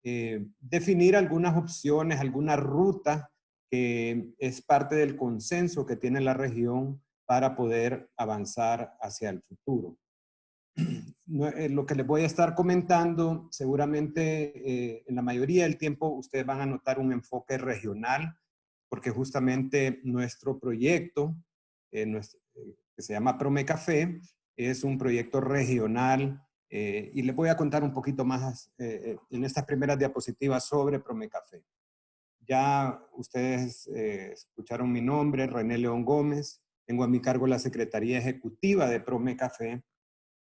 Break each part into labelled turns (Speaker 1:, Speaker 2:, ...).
Speaker 1: definir algunas opciones, alguna ruta que es parte del consenso que tiene la región para poder avanzar hacia el futuro. Lo que les voy a estar comentando, seguramente en la mayoría del tiempo ustedes van a notar un enfoque regional, porque justamente nuestro proyecto, que se llama Promecafé, es un proyecto regional y les voy a contar un poquito más en estas primeras diapositivas sobre Promecafé. Ya ustedes escucharon mi nombre, René León Gómez. Tengo a mi cargo la Secretaría Ejecutiva de Promecafé.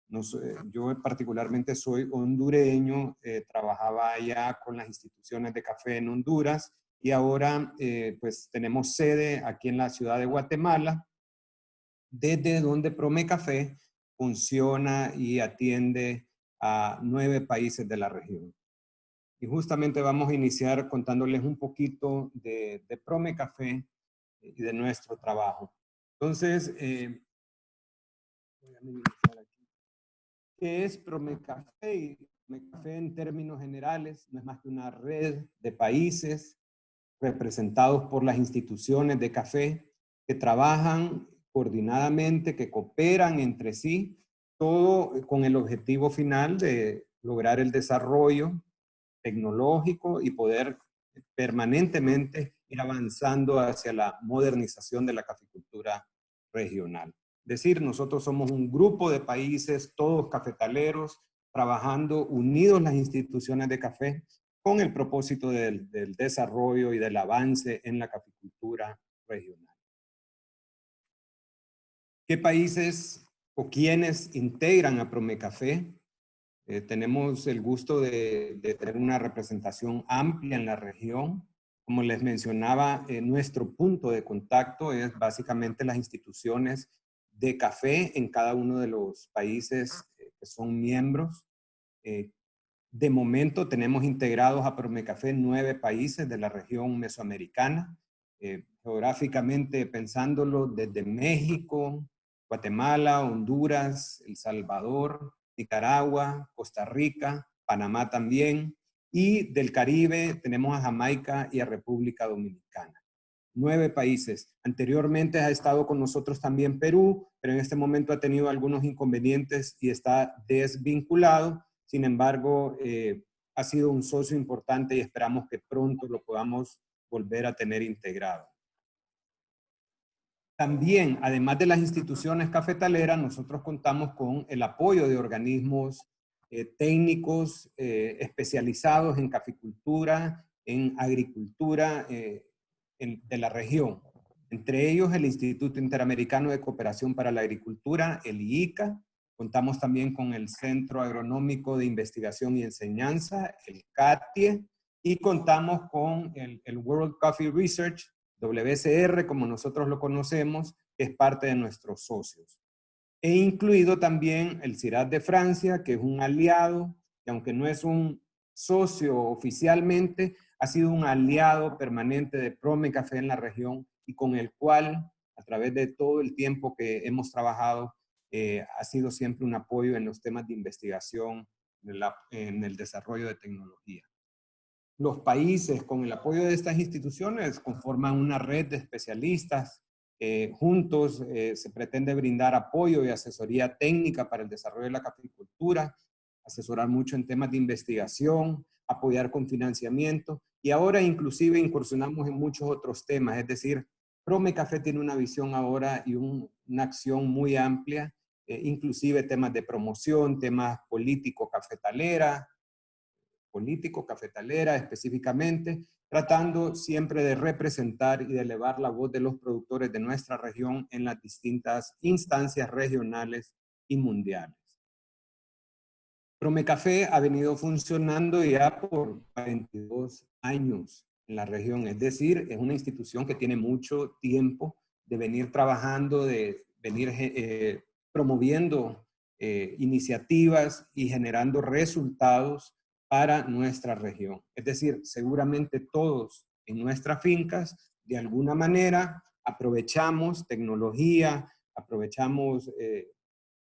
Speaker 1: No sé, yo particularmente soy hondureño, trabajaba allá con las instituciones de café en Honduras y ahora pues tenemos sede aquí en la ciudad de Guatemala, desde donde Promecafé funciona y atiende a 9 países de la región. Y justamente vamos a iniciar contándoles un poquito de Promecafé y de nuestro trabajo. Entonces, voy a minimizar aquí. ¿Qué es Promecafé? Promecafé en términos generales no es más que una red de países representados por las instituciones de café que trabajan coordinadamente, que cooperan entre sí, todo con el objetivo final de lograr el desarrollo tecnológico y poder permanentemente ir avanzando hacia la modernización de la caficultura regional. Es decir, nosotros somos un grupo de países, todos cafetaleros, trabajando unidos las instituciones de café con el propósito del desarrollo y del avance en la caficultura regional. ¿Qué países o quiénes integran a Promecafé? Tenemos el gusto de tener una representación amplia en la región. Como les mencionaba, nuestro punto de contacto es básicamente las instituciones de café en cada uno de los países que son miembros. De momento tenemos integrados a Promecafé 9 países de la región mesoamericana, geográficamente pensándolo desde México, Guatemala, Honduras, El Salvador, Nicaragua, Costa Rica, Panamá también, y del Caribe tenemos a Jamaica y a República Dominicana. 9 países. Anteriormente ha estado con nosotros también Perú, pero en este momento ha tenido algunos inconvenientes y está desvinculado. Sin embargo, ha sido un socio importante y esperamos que pronto lo podamos volver a tener integrado. También, además de las instituciones cafetaleras, nosotros contamos con el apoyo de organismos técnicos especializados en caficultura, en agricultura de la región. Entre ellos el Instituto Interamericano de Cooperación para la Agricultura, el IICA. Contamos también con el Centro Agronómico de Investigación y Enseñanza, el CATIE, y contamos con el World Coffee Research, WCR, como nosotros lo conocemos, que es parte de nuestros socios. He incluido también el CIRAD de Francia, que es un aliado, que aunque no es un socio oficialmente, ha sido un aliado permanente de Promecafé en la región y con el cual, a través de todo el tiempo que hemos trabajado, ha sido siempre un apoyo en los temas de investigación, en el desarrollo de tecnología. Los países, con el apoyo de estas instituciones, conforman una red de especialistas. Juntos se pretende brindar apoyo y asesoría técnica para el desarrollo de la caficultura, asesorar mucho en temas de investigación, apoyar con financiamiento y ahora inclusive incursionamos en muchos otros temas. Es decir, Promecafé tiene una visión ahora y una acción muy amplia, inclusive temas de promoción, temas político-cafetalera, político-cafetalera específicamente, tratando siempre de representar y de elevar la voz de los productores de nuestra región en las distintas instancias regionales y mundiales. Promecafé ha venido funcionando ya por 42 años en la región, es decir, es una institución que tiene mucho tiempo de venir trabajando, de venir promoviendo iniciativas y generando resultados para nuestra región. Es decir, seguramente todos en nuestras fincas, de alguna manera, aprovechamos tecnología, aprovechamos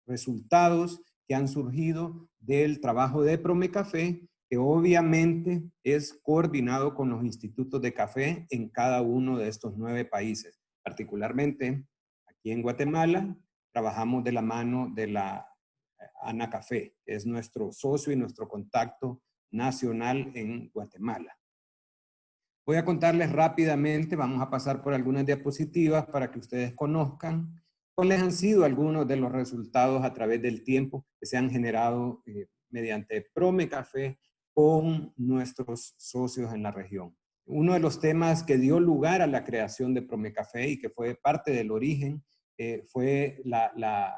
Speaker 1: resultados que han surgido del trabajo de Promecafé, que obviamente es coordinado con los institutos de café en cada uno de estos 9 países. Particularmente aquí en Guatemala, trabajamos de la mano de la Ana Café, que es nuestro socio y nuestro contacto nacional en Guatemala. Voy a contarles rápidamente, vamos a pasar por algunas diapositivas para que ustedes conozcan cuáles han sido algunos de los resultados a través del tiempo que se han generado mediante Promecafé con nuestros socios en la región. Uno de los temas que dio lugar a la creación de Promecafé y que fue parte del origen fue la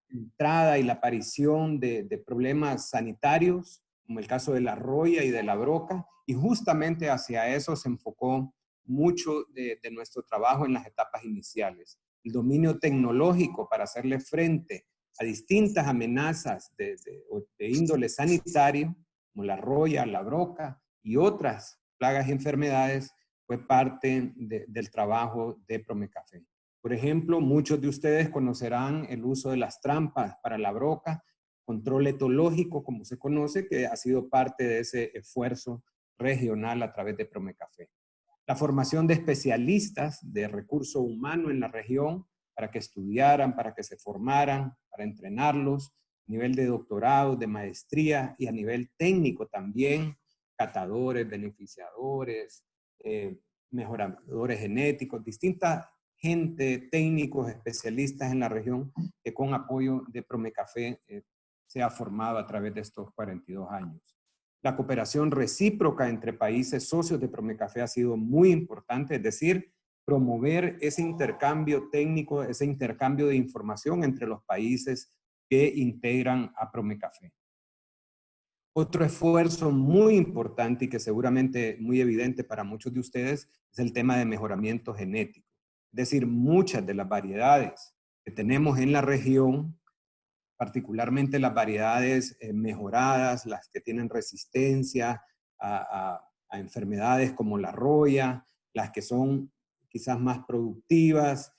Speaker 1: entrada y la aparición de problemas sanitarios, como el caso de la roya y de la broca, y justamente hacia eso se enfocó mucho de nuestro trabajo en las etapas iniciales. El dominio tecnológico para hacerle frente a distintas amenazas de índole sanitario, como la roya, la broca y otras plagas y enfermedades, fue parte del trabajo de Promecafé. Por ejemplo, muchos de ustedes conocerán el uso de las trampas para la broca, control etológico, como se conoce, que ha sido parte de ese esfuerzo regional a través de Promecafé. La formación de especialistas de recurso humano en la región para que estudiaran, para que se formaran, para entrenarlos, a nivel de doctorado, de maestría y a nivel técnico también, catadores, beneficiadores, mejoradores genéticos, distintas gente, técnicos, especialistas en la región que con apoyo de Promecafé se ha formado a través de estos 42 años. La cooperación recíproca entre países socios de Promecafé ha sido muy importante, es decir, promover ese intercambio técnico, ese intercambio de información entre los países que integran a Promecafé. Otro esfuerzo muy importante y que seguramente muy evidente para muchos de ustedes es el tema de mejoramiento genético. Es decir, muchas de las variedades que tenemos en la región, particularmente las variedades mejoradas, las que tienen resistencia a enfermedades como la roya, las que son quizás más productivas,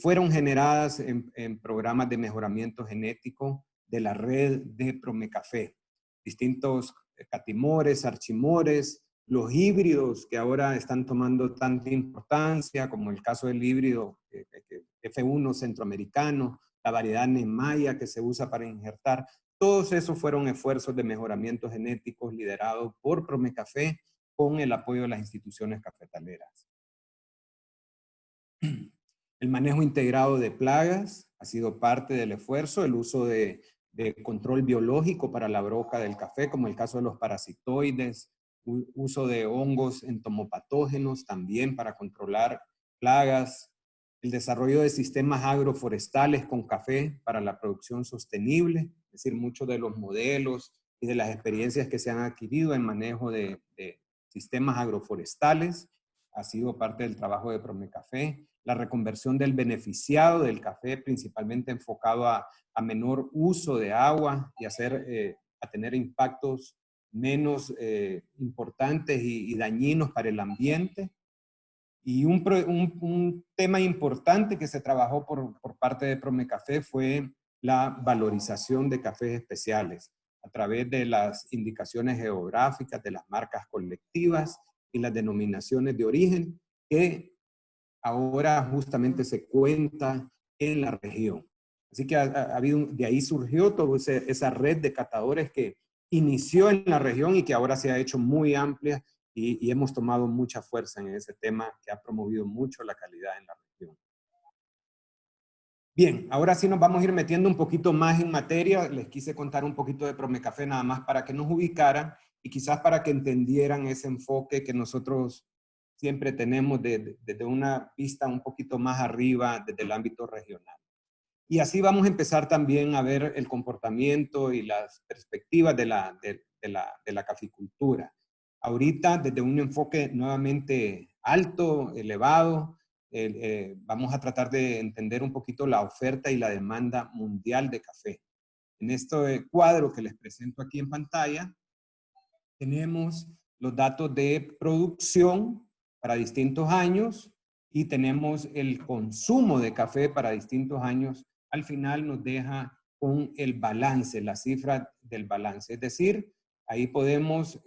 Speaker 1: fueron generadas en programas de mejoramiento genético de la red de Promecafé. Distintos catimores, archimores, los híbridos que ahora están tomando tanta importancia, como el caso del híbrido F1 centroamericano, la variedad Nemaya que se usa para injertar. Todos esos fueron esfuerzos de mejoramiento genético liderados por Promecafé con el apoyo de las instituciones cafetaleras. El manejo integrado de plagas ha sido parte del esfuerzo, el uso de control biológico para la broca del café, como el caso de los parasitoides, uso de hongos entomopatógenos también para controlar plagas, el desarrollo de sistemas agroforestales con café para la producción sostenible, es decir, muchos de los modelos y de las experiencias que se han adquirido en manejo de sistemas agroforestales ha sido parte del trabajo de Promecafé. La reconversión del beneficiado del café, principalmente enfocado a menor uso de agua y a tener impactos menos importantes y dañinos para el ambiente. Y un tema importante que se trabajó por parte de Promecafé fue la valorización de cafés especiales a través de las indicaciones geográficas, de las marcas colectivas y las denominaciones de origen que ahora justamente se cuenta en la región. Así que de ahí surgió toda esa red de catadores que inició en la región y que ahora se ha hecho muy amplia y hemos tomado mucha fuerza en ese tema que ha promovido mucho la calidad en la región. Bien, ahora sí nos vamos a ir metiendo un poquito más en materia. Les quise contar un poquito de Promecafé nada más para que nos ubicaran y quizás para que entendieran ese enfoque que nosotros siempre tenemos desde una vista un poquito más arriba, desde el ámbito regional. Y así vamos a empezar también a ver el comportamiento y las perspectivas de la caficultura. Ahorita, desde un enfoque nuevamente alto, elevado, vamos a tratar de entender un poquito la oferta y la demanda mundial de café. En este cuadro que les presento aquí en pantalla, tenemos los datos de producción para distintos años y tenemos el consumo de café para distintos años. Al final nos deja con el balance, la cifra del balance. Es decir, Ahí podemos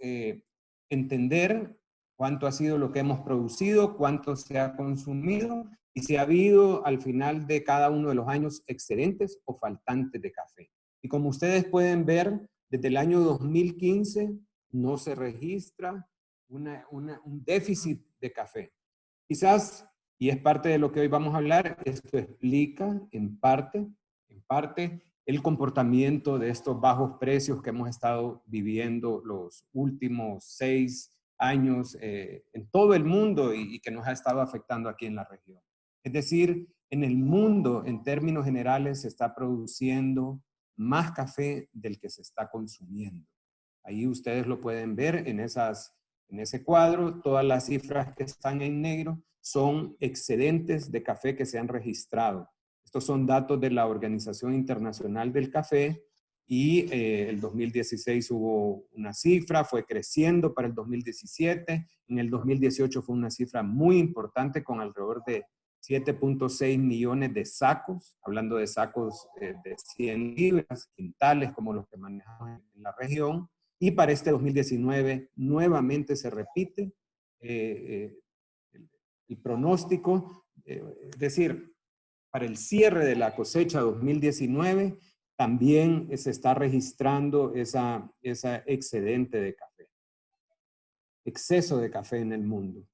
Speaker 1: entender cuánto ha sido lo que hemos producido, cuánto se ha consumido y si ha habido al final de cada uno de los años excedentes o faltantes de café. Y como ustedes pueden ver, desde el año 2015 no se registra un déficit de café. Quizás, y es parte de lo que hoy vamos a hablar, esto explica en parte el comportamiento de estos bajos precios que hemos estado viviendo los últimos 6 años en todo el mundo y que nos ha estado afectando aquí en la región. Es decir, en el mundo, en términos generales, se está produciendo más café del que se está consumiendo. Ahí ustedes lo pueden ver en ese cuadro. Todas las cifras que están en negro son excedentes de café que se han registrado. Estos son datos de la Organización Internacional del Café y el 2016 hubo una cifra, fue creciendo para el 2017. En el 2018 fue una cifra muy importante con alrededor de 7.6 millones de sacos, hablando de sacos de 100 libras, quintales como los que manejamos en la región. Y para este 2019 nuevamente se repite el pronóstico, es decir, para el cierre de la cosecha 2019 también se está registrando esa excedente de café, exceso de café en el mundo.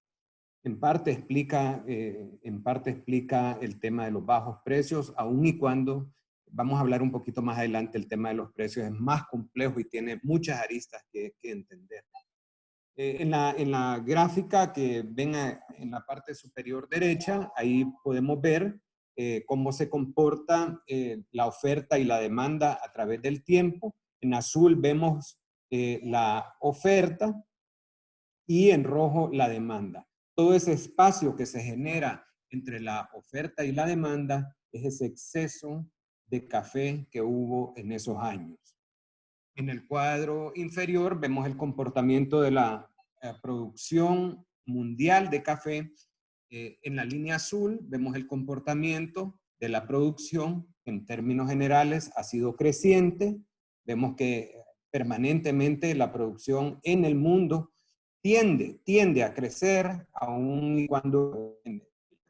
Speaker 1: En parte explica el tema de los bajos precios, aun y cuando vamos a hablar un poquito más adelante, el tema de los precios es más complejo y tiene muchas aristas que entender. En la gráfica que ven en la parte superior derecha, ahí podemos ver cómo se comporta la oferta y la demanda a través del tiempo. En azul vemos la oferta y en rojo la demanda. Todo ese espacio que se genera entre la oferta y la demanda es ese exceso de café que hubo en esos años. En el cuadro inferior vemos el comportamiento de la producción mundial de café. En la línea azul vemos el comportamiento de la producción. En términos generales ha sido creciente. Vemos que permanentemente la producción en el mundo tiende a crecer, aun cuando en la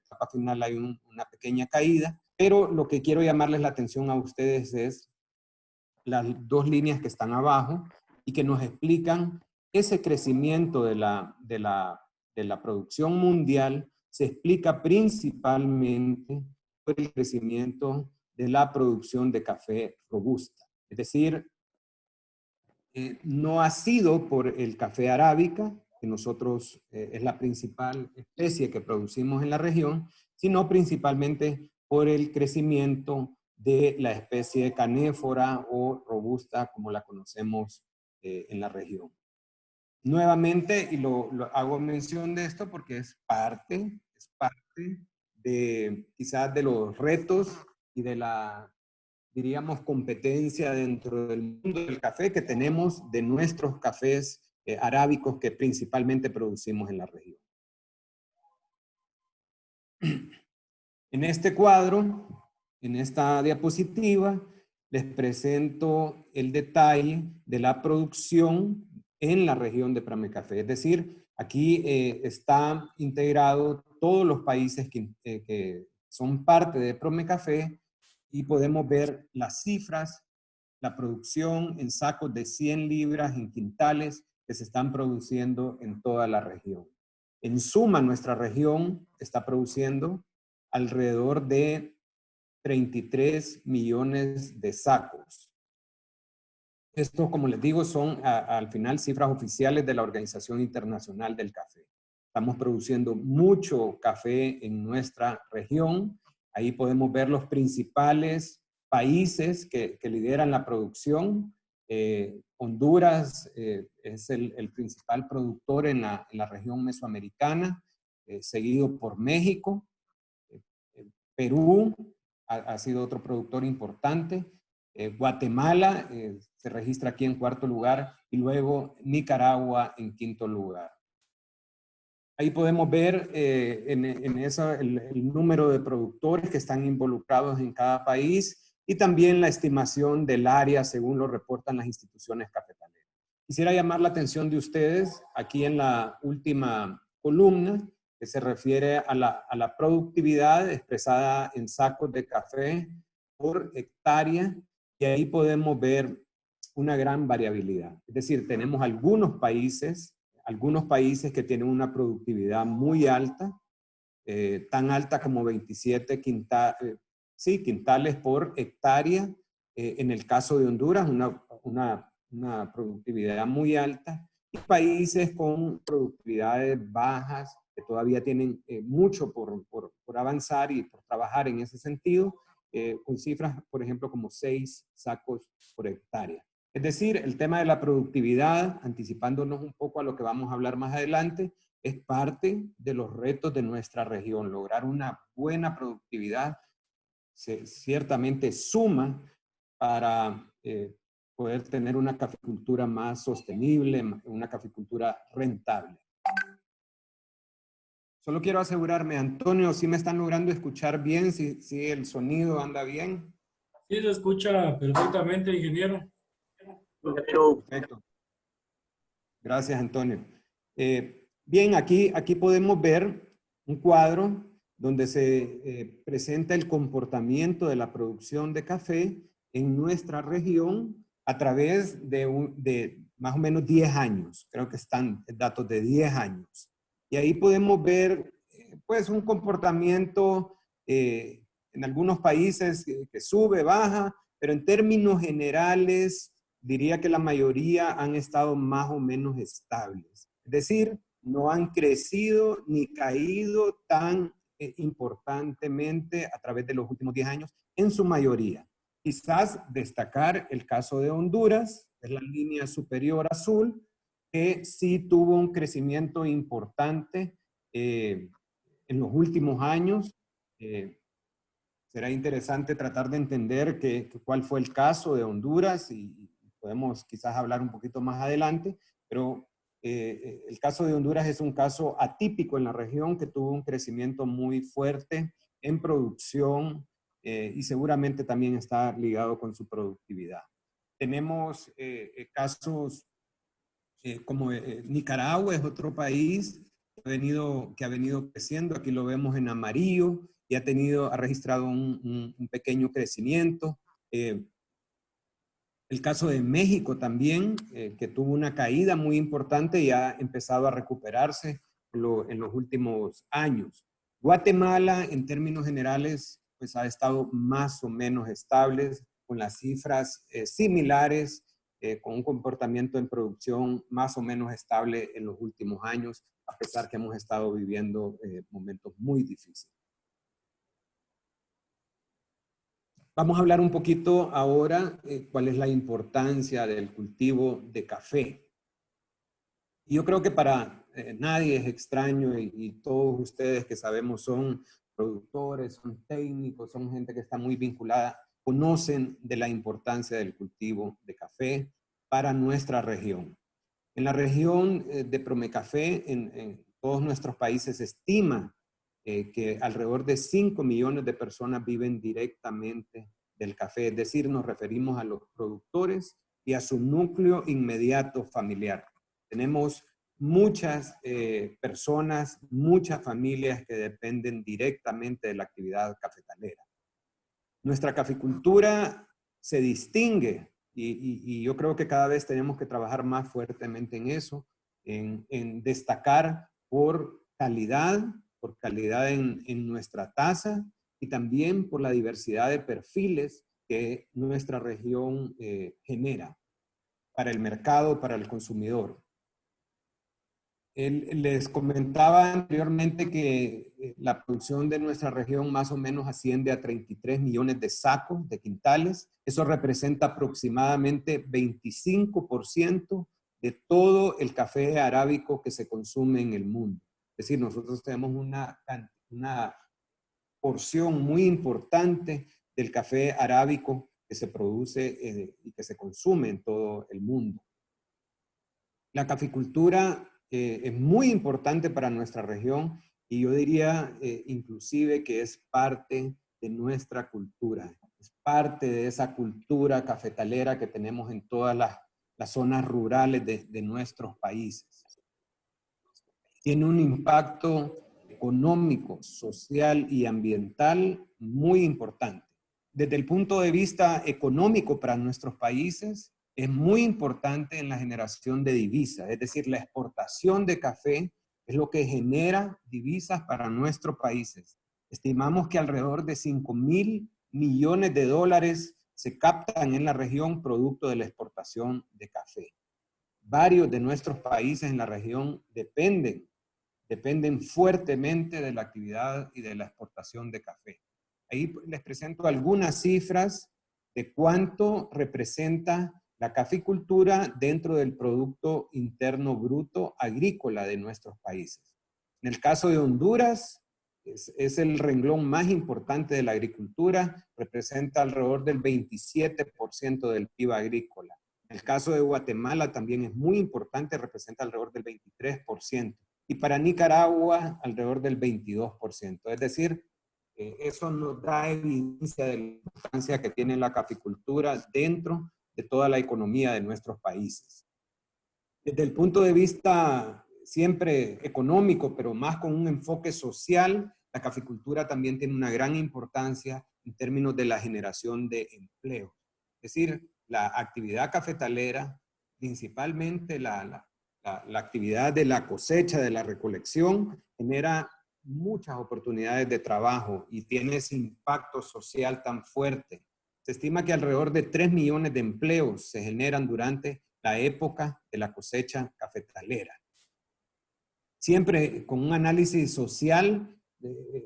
Speaker 1: etapa final hay una pequeña caída. Pero lo que quiero llamarles la atención a ustedes es las dos líneas que están abajo y que nos explican ese crecimiento de la producción mundial se explica principalmente por el crecimiento de la producción de café robusta. Es decir, no ha sido por el café arábica, que nosotros es la principal especie que producimos en la región, sino principalmente por el crecimiento de la especie canéfora o robusta, como la conocemos en la región. Nuevamente, y lo hago mención de esto porque es parte de quizás de los retos y de la, diríamos, competencia dentro del mundo del café que tenemos de nuestros cafés arábicos que principalmente producimos en la región. En este cuadro, en esta diapositiva, les presento el detalle de la producción en la región de Pramecafé. Es decir, aquí está integrado todos los países que son parte de Pramecafé y podemos ver las cifras, la producción en sacos de 100 libras en quintales que se están produciendo en toda la región. En suma, nuestra región está produciendo alrededor de 33 millones de sacos. Esto, como les digo, son al final cifras oficiales de la Organización Internacional del Café. Estamos produciendo mucho café en nuestra región. Ahí podemos ver los principales países que lideran la producción. Honduras es el principal productor en la región mesoamericana, seguido por México. Perú ha sido otro productor importante. Guatemala se registra aquí en cuarto lugar y luego Nicaragua en quinto lugar. Ahí podemos ver el número de productores que están involucrados en cada país y también la estimación del área según lo reportan las instituciones cafetaleras. Quisiera llamar la atención de ustedes aquí en la última columna, que se refiere a la productividad expresada en sacos de café por hectárea, y ahí podemos ver una gran variabilidad. Es decir, tenemos algunos países que tienen una productividad muy alta, tan alta como 27 quintales por hectárea. En el caso de Honduras, una productividad muy alta, y países con productividades bajas que todavía tienen mucho por avanzar y por trabajar en ese sentido, con cifras, por ejemplo, como 6 sacos por hectárea. Es decir, el tema de la productividad, anticipándonos un poco a lo que vamos a hablar más adelante, es parte de los retos de nuestra región. Lograr una buena productividad ciertamente suma para poder tener una caficultura más sostenible, una caficultura rentable. Solo quiero asegurarme, Antonio, si me están logrando escuchar bien, si el sonido anda bien.
Speaker 2: Sí, se escucha perfectamente, ingeniero.
Speaker 1: Perfecto. Gracias, Antonio. Bien, aquí podemos ver un cuadro donde se presenta el comportamiento de la producción de café en nuestra región a través de más o menos 10 años. Creo que están datos de 10 años. Y ahí podemos ver pues un comportamiento en algunos países que sube, baja, pero en términos generales diría que la mayoría han estado más o menos estables. Es decir, no han crecido ni caído tan importantemente a través de los últimos 10 años, en su mayoría. Quizás destacar el caso de Honduras, que es la línea superior azul, que sí tuvo un crecimiento importante en los últimos años. Será interesante tratar de entender cuál fue el caso de Honduras y podemos quizás hablar un poquito más adelante, pero el caso de Honduras es un caso atípico en la región que tuvo un crecimiento muy fuerte en producción y seguramente también está ligado con su productividad. Tenemos casos como Nicaragua es otro país que ha venido creciendo, aquí lo vemos en amarillo, y ha registrado un pequeño crecimiento. El caso de México también, que tuvo una caída muy importante y ha empezado a recuperarse en los últimos años. Guatemala, en términos generales, pues ha estado más o menos estable, con las cifras similares, con un comportamiento en producción más o menos estable en los últimos años, a pesar que hemos estado viviendo momentos muy difíciles. Vamos a hablar un poquito ahora cuál es la importancia del cultivo de café. Yo creo que para nadie es extraño y todos ustedes que sabemos son productores, son técnicos, son gente que está muy vinculada, conocen de la importancia del cultivo de café para nuestra región. En la región de Promecafé, en todos nuestros países, se estima que alrededor de 5 millones de personas viven directamente del café. Es decir, nos referimos a los productores y a su núcleo inmediato familiar. Tenemos muchas personas, muchas familias que dependen directamente de la actividad cafetalera. Nuestra caficultura se distingue y yo creo que cada vez tenemos que trabajar más fuertemente en eso, en destacar por calidad en nuestra taza y también por la diversidad de perfiles que nuestra región genera para el mercado, para el consumidor. Les comentaba anteriormente que la producción de nuestra región más o menos asciende a 33 millones de sacos, de quintales. Eso representa aproximadamente 25% de todo el café arábico que se consume en el mundo. Es decir, nosotros tenemos una porción muy importante del café arábico que se produce y que se consume en todo el mundo. La caficultura es muy importante para nuestra región y yo diría inclusive que es parte de nuestra cultura, es parte de esa cultura cafetalera que tenemos en todas las zonas rurales de nuestros países. Tiene un impacto económico, social y ambiental muy importante. Desde el punto de vista económico para nuestros países, es muy importante en la generación de divisas, es decir, la exportación de café es lo que genera divisas para nuestros países. Estimamos que alrededor de 5.000 millones de dólares se captan en la región producto de la exportación de café. Varios de nuestros países en la región dependen fuertemente de la actividad y de la exportación de café. Ahí les presento algunas cifras de cuánto representa la caficultura dentro del Producto Interno Bruto agrícola de nuestros países. En el caso de Honduras, es el renglón más importante de la agricultura, representa alrededor del 27% del PIB agrícola. En el caso de Guatemala también es muy importante, representa alrededor del 23%. Y para Nicaragua, alrededor del 22%. Es decir, eso nos da evidencia de la importancia que tiene la caficultura dentro de toda la economía de nuestros países. Desde el punto de vista siempre económico, pero más con un enfoque social, la caficultura también tiene una gran importancia en términos de la generación de empleo. Es decir, la actividad cafetalera, principalmente la actividad de la cosecha, de la recolección, genera muchas oportunidades de trabajo y tiene ese impacto social tan fuerte. Se estima que alrededor de 3 millones de empleos se generan durante la época de la cosecha cafetalera. Siempre con un análisis social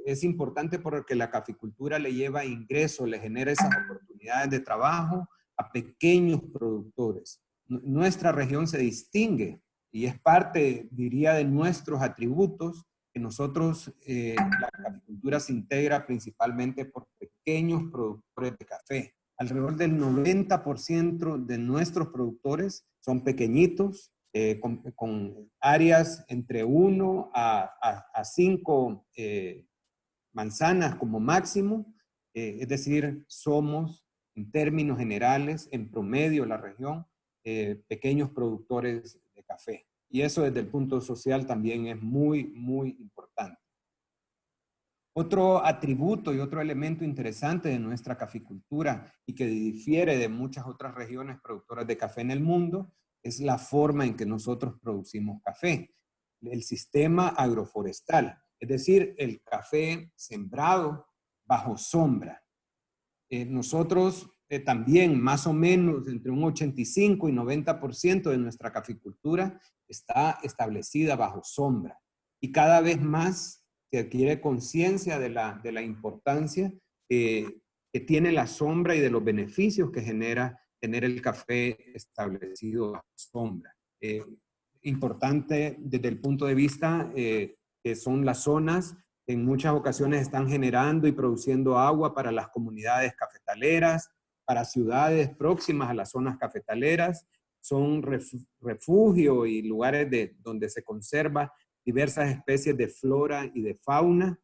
Speaker 1: es importante porque la caficultura le lleva ingresos, le genera esas oportunidades de trabajo a pequeños productores. Nuestra región se distingue y es parte, diría, de nuestros atributos que nosotros, la caficultura se integra principalmente por pequeños productores de café. Alrededor del 90% de nuestros productores son pequeñitos, con áreas entre 1 a 5 manzanas como máximo. Es decir, somos, en términos generales, en promedio la región, pequeños productores de café. Y eso desde el punto social también es muy, muy importante. Otro atributo y otro elemento interesante de nuestra caficultura y que difiere de muchas otras regiones productoras de café en el mundo es la forma en que nosotros producimos café. El sistema agroforestal, es decir, el café sembrado bajo sombra. Nosotros también más o menos entre un 85 y 90% de nuestra caficultura está establecida bajo sombra. Y cada vez más se adquiere conciencia de la importancia que tiene la sombra y de los beneficios que genera tener el café establecido bajo sombra. Importante desde el punto de vista que son las zonas que en muchas ocasiones están generando y produciendo agua para las comunidades cafetaleras, para ciudades próximas a las zonas cafetaleras. Son refugio y lugares donde se conserva diversas especies de flora y de fauna.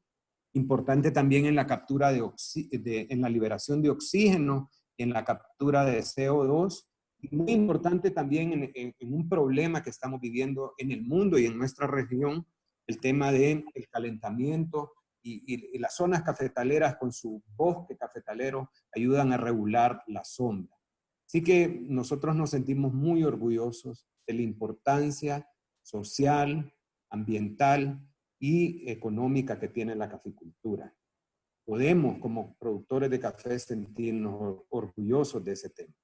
Speaker 1: Importante también en la captura en la liberación de oxígeno, en la captura de CO2. Y muy importante también en un problema que estamos viviendo en el mundo y en nuestra región, el tema del calentamiento y las zonas cafetaleras con su bosque cafetalero ayudan a regular la sombra. Así que nosotros nos sentimos muy orgullosos de la importancia social, ambiental y económica que tiene la caficultura. Podemos, como productores de café, sentirnos orgullosos de ese tema.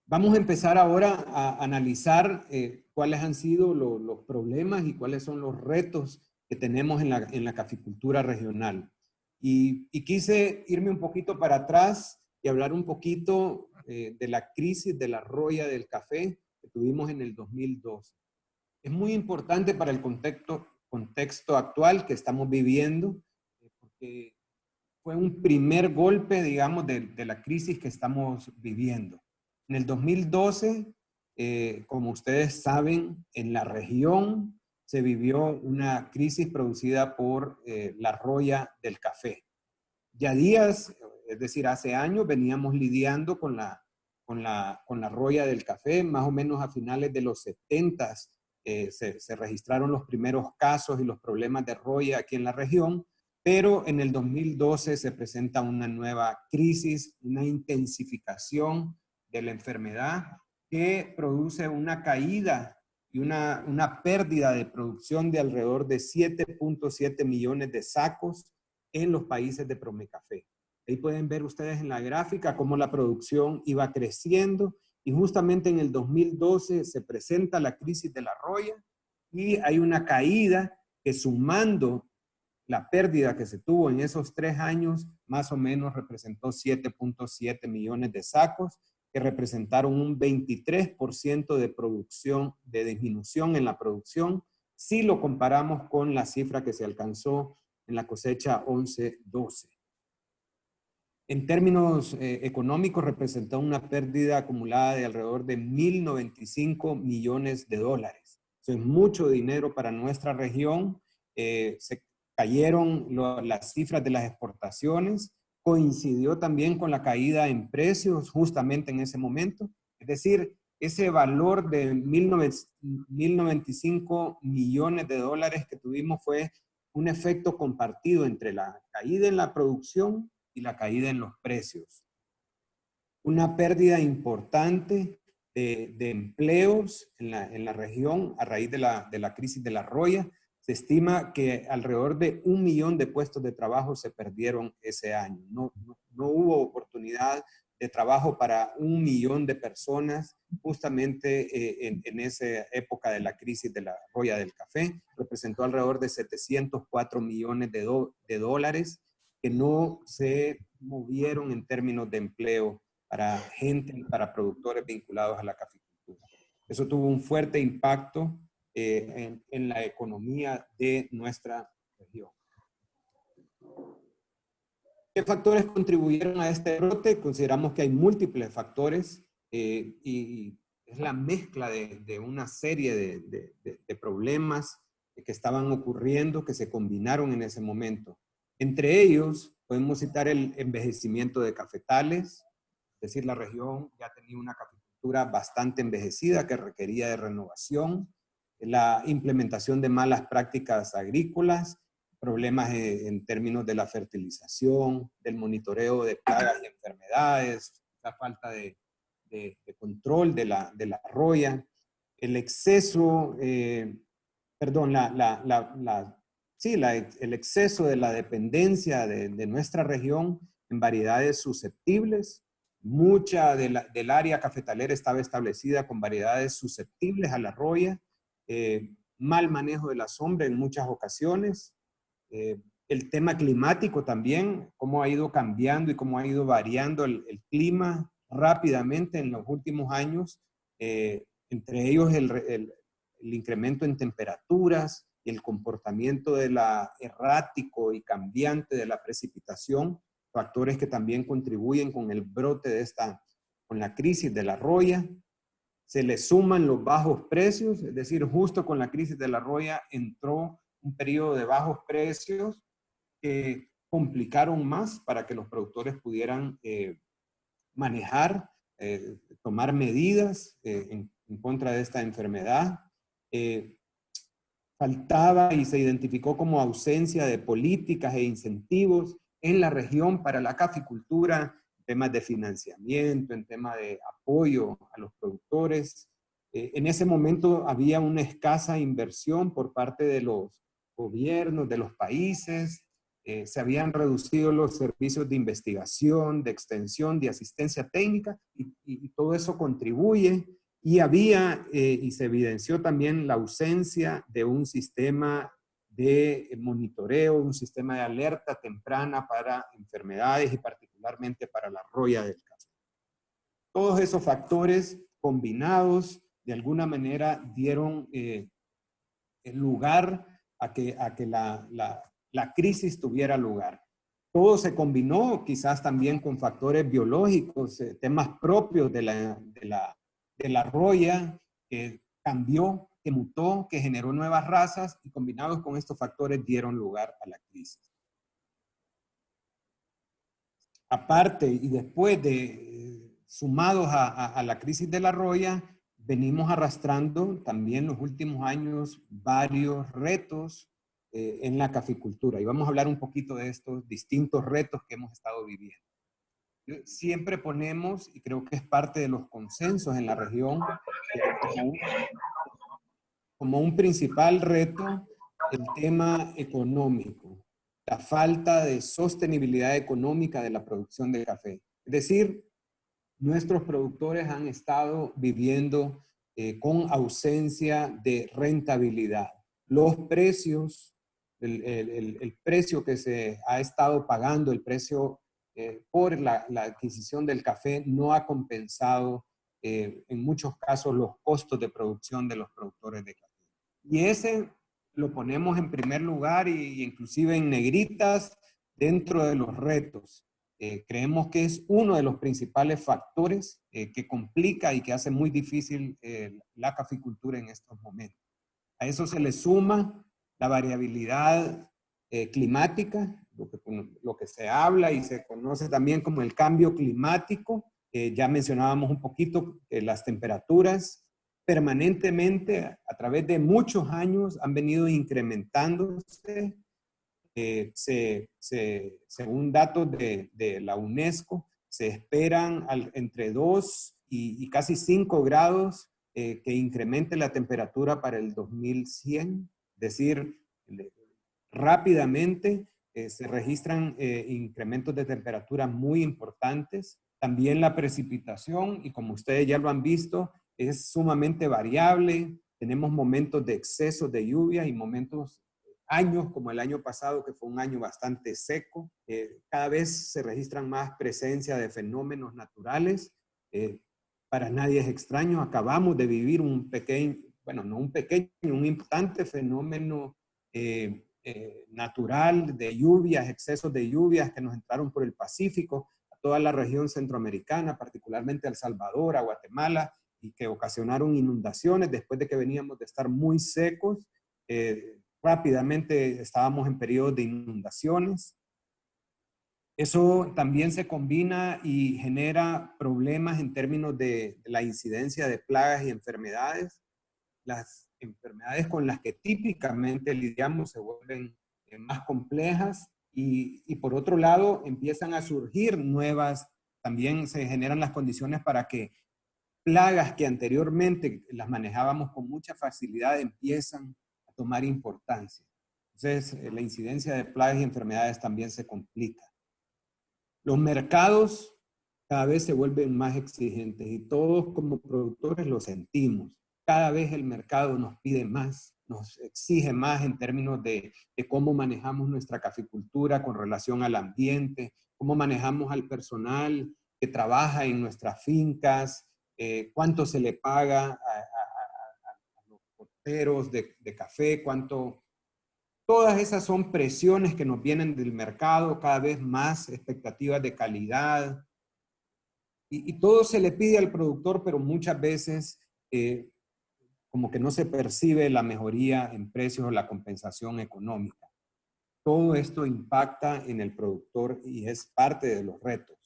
Speaker 1: Vamos a empezar ahora a analizar cuáles han sido los problemas y cuáles son los retos que tenemos en la caficultura regional. Y quise irme un poquito para atrás y hablar un poquito de la crisis de la roya del café que tuvimos en el 2012. Es muy importante para el contexto actual que estamos viviendo, porque fue un primer golpe, digamos, de la crisis que estamos viviendo. En el 2012, como ustedes saben, en la región se vivió una crisis producida por la roya del café. Ya días, es decir, hace años veníamos lidiando con la con la roya del café. Más o menos a finales de los 70 se registraron los primeros casos y los problemas de roya aquí en la región, pero en el 2012 se presenta una nueva crisis, una intensificación de la enfermedad que produce una caída y una pérdida de producción de alrededor de 7.7 millones de sacos en los países de Promecafé. Ahí pueden ver ustedes en la gráfica cómo la producción iba creciendo y justamente en el 2012 se presenta la crisis de la roya y hay una caída que, sumando la pérdida que se tuvo en esos 3 años, más o menos representó 7.7 millones de sacos, que representaron un 23% de producción, de disminución en la producción, si lo comparamos con la cifra que se alcanzó en la cosecha 11-12. En términos económicos, representó una pérdida acumulada de alrededor de 1.095 millones de dólares. Eso es mucho dinero para nuestra región. Se cayeron las cifras de las exportaciones. Coincidió también con la caída en precios justamente en ese momento. Es decir, ese valor de 1.095 millones de dólares que tuvimos fue un efecto compartido entre la caída en la producción y la caída en los precios. Una pérdida importante de empleos en la región a raíz de la crisis de la roya. Se estima que alrededor de 1 millón de puestos de trabajo se perdieron ese año. No hubo oportunidad de trabajo para 1 millón de personas justamente en esa época de la crisis de la roya del café. Representó alrededor de 704 millones de dólares que no se movieron en términos de empleo para gente, para productores vinculados a la caficultura. Eso tuvo un fuerte impacto en la economía de nuestra región. ¿Qué factores contribuyeron a este brote? Consideramos que hay múltiples factores y es la mezcla de una serie de problemas que estaban ocurriendo, que se combinaron en ese momento. Entre ellos, podemos citar el envejecimiento de cafetales, es decir, la región ya tenía una caficultura bastante envejecida que requería de renovación, la implementación de malas prácticas agrícolas, problemas en términos de la fertilización, del monitoreo de plagas y enfermedades, la falta de control de la roya, el exceso, el exceso de la dependencia de nuestra región en variedades susceptibles. Mucha del área cafetalera estaba establecida con variedades susceptibles a la roya, mal manejo de la sombra en muchas ocasiones, el tema climático también, cómo ha ido cambiando y cómo ha ido variando el clima rápidamente en los últimos años, entre ellos el incremento en temperaturas y el comportamiento errático y cambiante de la precipitación, factores que también contribuyen con el brote con la crisis de la roya. Se le suman los bajos precios, es decir, justo con la crisis de la roya entró un periodo de bajos precios que complicaron más para que los productores pudieran manejar, tomar medidas en contra de esta enfermedad. Faltaba y se identificó como ausencia de políticas e incentivos en la región para la caficultura, en temas de financiamiento, en temas de apoyo a los productores. En ese momento había una escasa inversión por parte de los gobiernos, de los países. Se habían reducido los servicios de investigación, de extensión, de asistencia técnica y todo eso contribuye. Y y se evidenció también la ausencia de un sistema de monitoreo, un sistema de alerta temprana para enfermedades y particularmente para la roya del café. Todos esos factores combinados de alguna manera dieron lugar a que la crisis tuviera lugar. Todo se combinó quizás también con factores biológicos, temas propios de la roya, que cambió, que mutó, que generó nuevas razas y combinados con estos factores dieron lugar a la crisis. Aparte y después sumados a la crisis de la roya, venimos arrastrando también los últimos años varios retos en la caficultura. Y vamos a hablar un poquito de estos distintos retos que hemos estado viviendo. Siempre ponemos, y creo que es parte de los consensos en la región, como un principal reto el tema económico, la falta de sostenibilidad económica de la producción de café. Es decir, nuestros productores han estado viviendo con ausencia de rentabilidad. Los precios, el precio que se ha estado pagando, el precio por la adquisición del café no ha compensado en muchos casos los costos de producción de los productores de café. Y ese lo ponemos en primer lugar y inclusive en negritas dentro de los retos. Creemos que es uno de los principales factores que complica y que hace muy difícil la caficultura en estos momentos. A eso se le suma la variabilidad climática, lo que se habla y se conoce también como el cambio climático. Ya mencionábamos un poquito las temperaturas permanentemente a través de muchos años han venido incrementándose. Según datos de la UNESCO, se esperan entre 2 y casi 5 grados que incremente la temperatura para el 2100. Es decir, rápidamente se registran incrementos de temperatura muy importantes. También la precipitación, y como ustedes ya lo han visto, es sumamente variable. Tenemos momentos de exceso de lluvia y años como el año pasado, que fue un año bastante seco. Cada vez se registran más presencia de fenómenos naturales. Para nadie es extraño, acabamos de vivir un pequeño, bueno, no un pequeño, un importante fenómeno natural de lluvias, excesos de lluvias que nos entraron por el Pacífico, a toda la región centroamericana, particularmente a El Salvador, a Guatemala, y que ocasionaron inundaciones después de que veníamos de estar muy secos. Rápidamente estábamos en periodos de inundaciones. Eso también se combina y genera problemas en términos de la incidencia de plagas y enfermedades. Las enfermedades con las que típicamente lidiamos se vuelven más complejas y por otro lado empiezan a surgir nuevas, también se generan las condiciones para que plagas que anteriormente las manejábamos con mucha facilidad empiezan a tomar importancia. Entonces, la incidencia de plagas y enfermedades también se complica. Los mercados cada vez se vuelven más exigentes y todos como productores lo sentimos. Cada vez el mercado nos pide más, nos exige más en términos de cómo manejamos nuestra caficultura con relación al ambiente, cómo manejamos al personal que trabaja en nuestras fincas, cuánto se le paga a los porteros de café, cuánto. Todas esas son presiones que nos vienen del mercado, cada vez más expectativas de calidad. Y todo se le pide al productor, pero muchas veces como que no se percibe la mejoría en precios o la compensación económica. Todo esto impacta en el productor y es parte de los retos.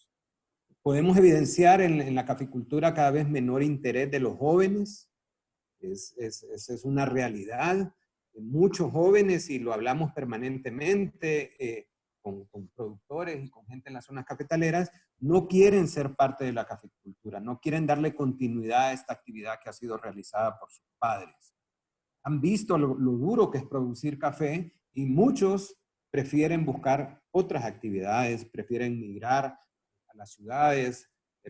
Speaker 1: Podemos evidenciar en la caficultura cada vez menor interés de los jóvenes. Esa es una realidad. Muchos jóvenes, y lo hablamos permanentemente con productores y con gente en las zonas cafetaleras, no quieren ser parte de la caficultura, no quieren darle continuidad a esta actividad que ha sido realizada por sus padres. Han visto lo duro que es producir café y muchos prefieren buscar otras actividades, prefieren migrar a las ciudades,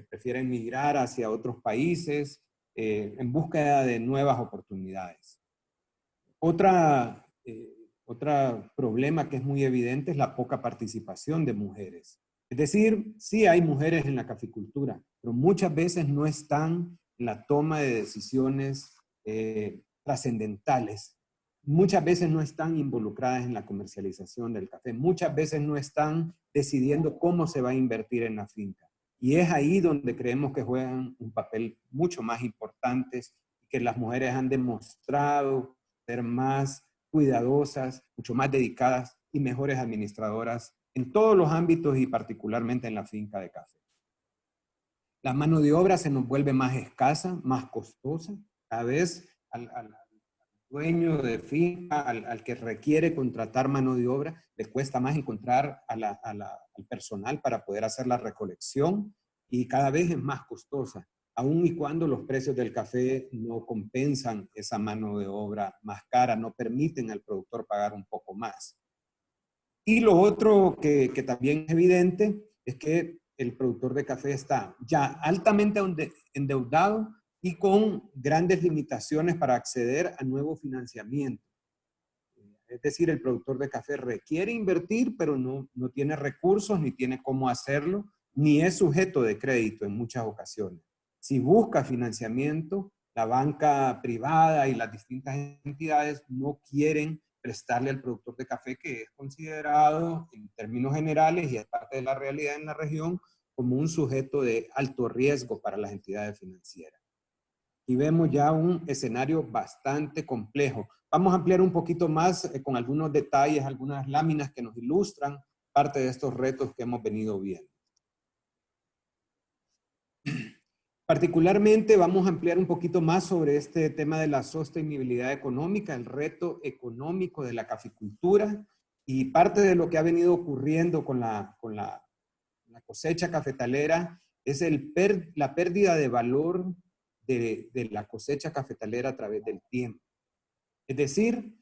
Speaker 1: prefieren migrar hacia otros países en búsqueda de nuevas oportunidades. Otro problema que es muy evidente es la poca participación de mujeres. Es decir, sí hay mujeres en la caficultura, pero muchas veces no están en la toma de decisiones trascendentales. Muchas veces no están involucradas en la comercialización del café. Muchas veces no están decidiendo cómo se va a invertir en la finca. Y es ahí donde creemos que juegan un papel mucho más importante, que las mujeres han demostrado ser más cuidadosas, mucho más dedicadas y mejores administradoras en todos los ámbitos y particularmente en la finca de café. La mano de obra se nos vuelve más escasa, más costosa. Cada vez al dueño de finca, al que requiere contratar mano de obra, le cuesta más encontrar al personal para poder hacer la recolección y cada vez es más costosa, aun y cuando los precios del café no compensan esa mano de obra más cara, no permiten al productor pagar un poco más. Y lo otro que también es evidente es que el productor de café está ya altamente endeudado y con grandes limitaciones para acceder a nuevo financiamiento. Es decir, el productor de café requiere invertir, pero no tiene recursos, ni tiene cómo hacerlo, ni es sujeto de crédito en muchas ocasiones. Si busca financiamiento, la banca privada y las distintas entidades no quieren prestarle al productor de café, que es considerado en términos generales y es parte de la realidad en la región, como un sujeto de alto riesgo para las entidades financieras. Y vemos ya un escenario bastante complejo. Vamos a ampliar un poquito más con algunos detalles, algunas láminas que nos ilustran parte de estos retos que hemos venido viendo. Particularmente vamos a ampliar un poquito más sobre este tema de la sostenibilidad económica, el reto económico de la caficultura y parte de lo que ha venido ocurriendo con la cosecha cafetalera es la pérdida de valor de la cosecha cafetalera a través del tiempo. Es decir,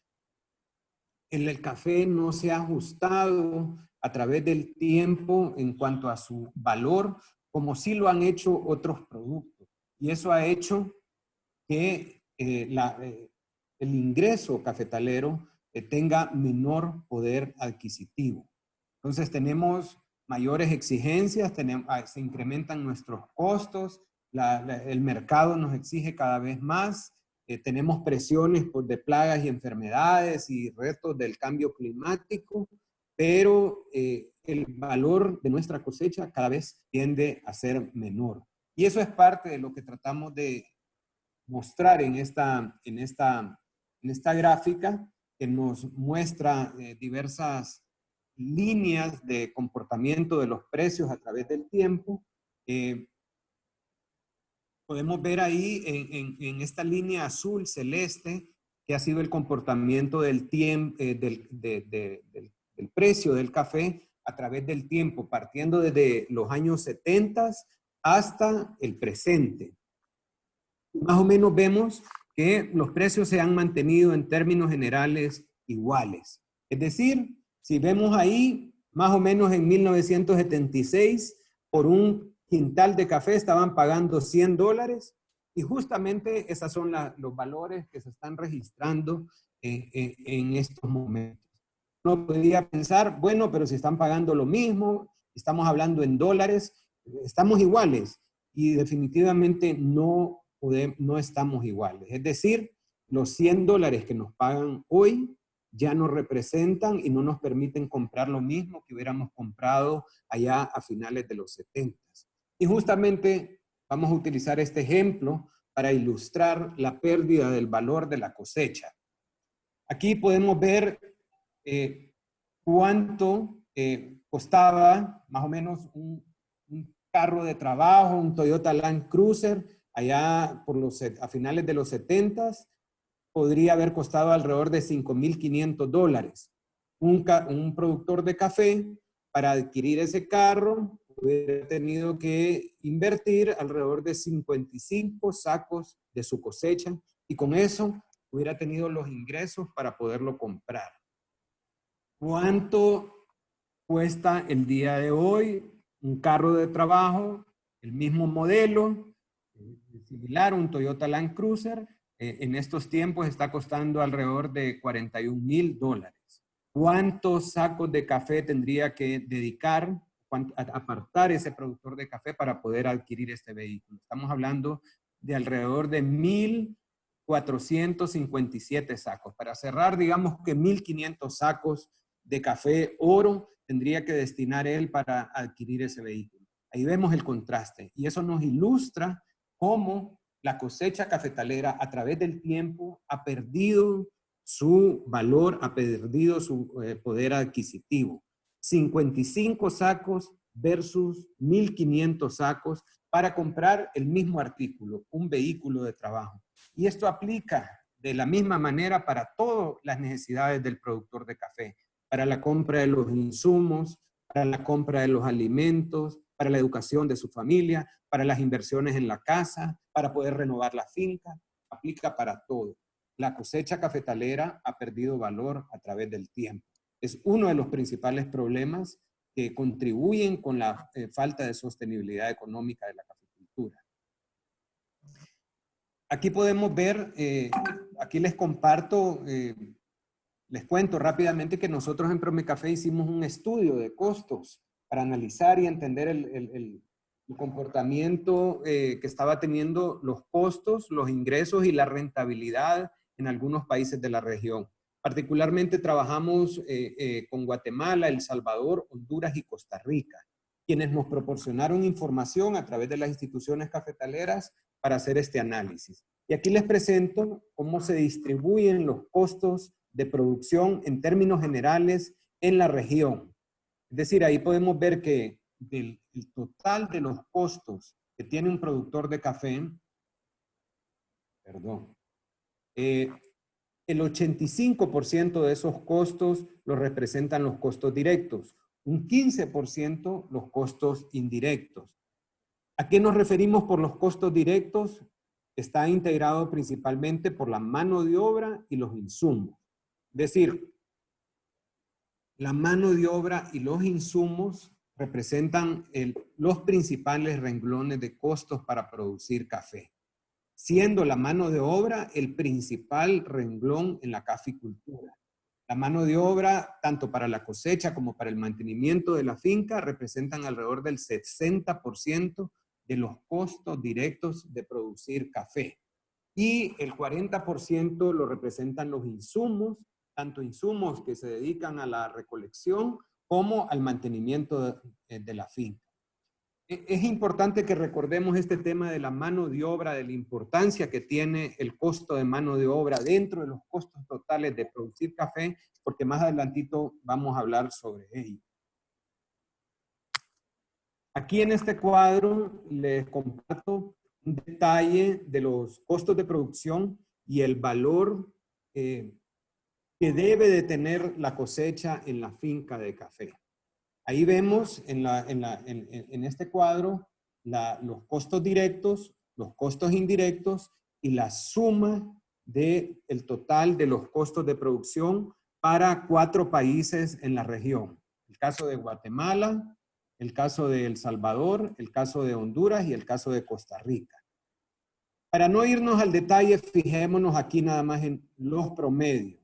Speaker 1: el café no se ha ajustado a través del tiempo en cuanto a su valor, como sí lo han hecho otros productos. Y eso ha hecho que el ingreso cafetalero tenga menor poder adquisitivo. Entonces tenemos mayores exigencias, se incrementan nuestros costos, el mercado nos exige cada vez más, tenemos presiones de plagas y enfermedades y retos del cambio climático, pero el valor de nuestra cosecha cada vez tiende a ser menor. Y eso es parte de lo que tratamos de mostrar en esta gráfica, que nos muestra diversas líneas de comportamiento de los precios a través del tiempo. Podemos ver ahí en esta línea azul celeste que ha sido el comportamiento del precio del café a través del tiempo, partiendo desde los años 70 hasta el presente. Más o menos vemos que los precios se han mantenido en términos generales iguales. Es decir, si vemos ahí, más o menos en 1976, por un quintal de café estaban pagando $100 y justamente esos son los valores que se están registrando en estos momentos. Uno podría pensar, bueno, pero si están pagando lo mismo, estamos hablando en dólares, estamos iguales y definitivamente no estamos iguales. Es decir, los $100 que nos pagan hoy ya no representan y no nos permiten comprar lo mismo que hubiéramos comprado allá a finales de los 70. Y justamente vamos a utilizar este ejemplo para ilustrar la pérdida del valor de la cosecha. Aquí podemos ver cuánto costaba más o menos un carro de trabajo, un Toyota Land Cruiser, allá a finales de los 70, podría haber costado alrededor de $5,500. Un productor de café, para adquirir ese carro, hubiera tenido que invertir alrededor de 55 sacos de su cosecha y con eso hubiera tenido los ingresos para poderlo comprar. ¿Cuánto cuesta el día de hoy un carro de trabajo, el mismo modelo, similar, un Toyota Land Cruiser? En estos tiempos está costando alrededor de $41,000. ¿Cuántos sacos de café tendría que dedicar, apartar ese productor de café para poder adquirir este vehículo? Estamos hablando de alrededor de 1,457 sacos. Para cerrar, digamos que 1,500 sacos de café oro tendría que destinar él para adquirir ese vehículo. Ahí vemos el contraste y eso nos ilustra cómo la cosecha cafetalera a través del tiempo ha perdido su valor, ha perdido su poder adquisitivo. 55 sacos versus 1,500 sacos para comprar el mismo artículo, un vehículo de trabajo. Y esto aplica de la misma manera para todas las necesidades del productor de café, para la compra de los insumos, para la compra de los alimentos, para la educación de su familia, para las inversiones en la casa, para poder renovar la finca, aplica para todo. La cosecha cafetalera ha perdido valor a través del tiempo. Es uno de los principales problemas que contribuyen con la falta de sostenibilidad económica de la caficultura. Aquí podemos ver, aquí les comparto, les cuento rápidamente que nosotros en Promecafé hicimos un estudio de costos para analizar y entender el comportamiento que estaba teniendo los costos, los ingresos y la rentabilidad en algunos países de la región. Particularmente trabajamos con Guatemala, El Salvador, Honduras y Costa Rica, quienes nos proporcionaron información a través de las instituciones cafetaleras para hacer este análisis. Y aquí les presento cómo se distribuyen los costos de producción en términos generales en la región. Es decir, ahí podemos ver que del total de los costos que tiene un productor de café, el 85% de esos costos los representan los costos directos, un 15% los costos indirectos. ¿A qué nos referimos por los costos directos? Está integrado principalmente por la mano de obra y los insumos. Es decir, la mano de obra y los insumos representan los principales renglones de costos para producir café, siendo la mano de obra el principal renglón en la caficultura. La mano de obra, tanto para la cosecha como para el mantenimiento de la finca, representan alrededor del 60% de los costos directos de producir café. Y el 40% lo representan los insumos, tanto insumos que se dedican a la recolección como al mantenimiento de la finca. Es importante que recordemos este tema de la mano de obra, de la importancia que tiene el costo de mano de obra dentro de los costos totales de producir café, porque más adelantito vamos a hablar sobre ello. Aquí en este cuadro les comparto un detalle de los costos de producción y el valor que debe de tener la cosecha en la finca de café. Ahí vemos en este cuadro los costos directos, los costos indirectos y la suma del total de los costos de producción para 4 países en la región. El caso de Guatemala, el caso de El Salvador, el caso de Honduras y el caso de Costa Rica. Para no irnos al detalle, fijémonos aquí nada más en los promedios.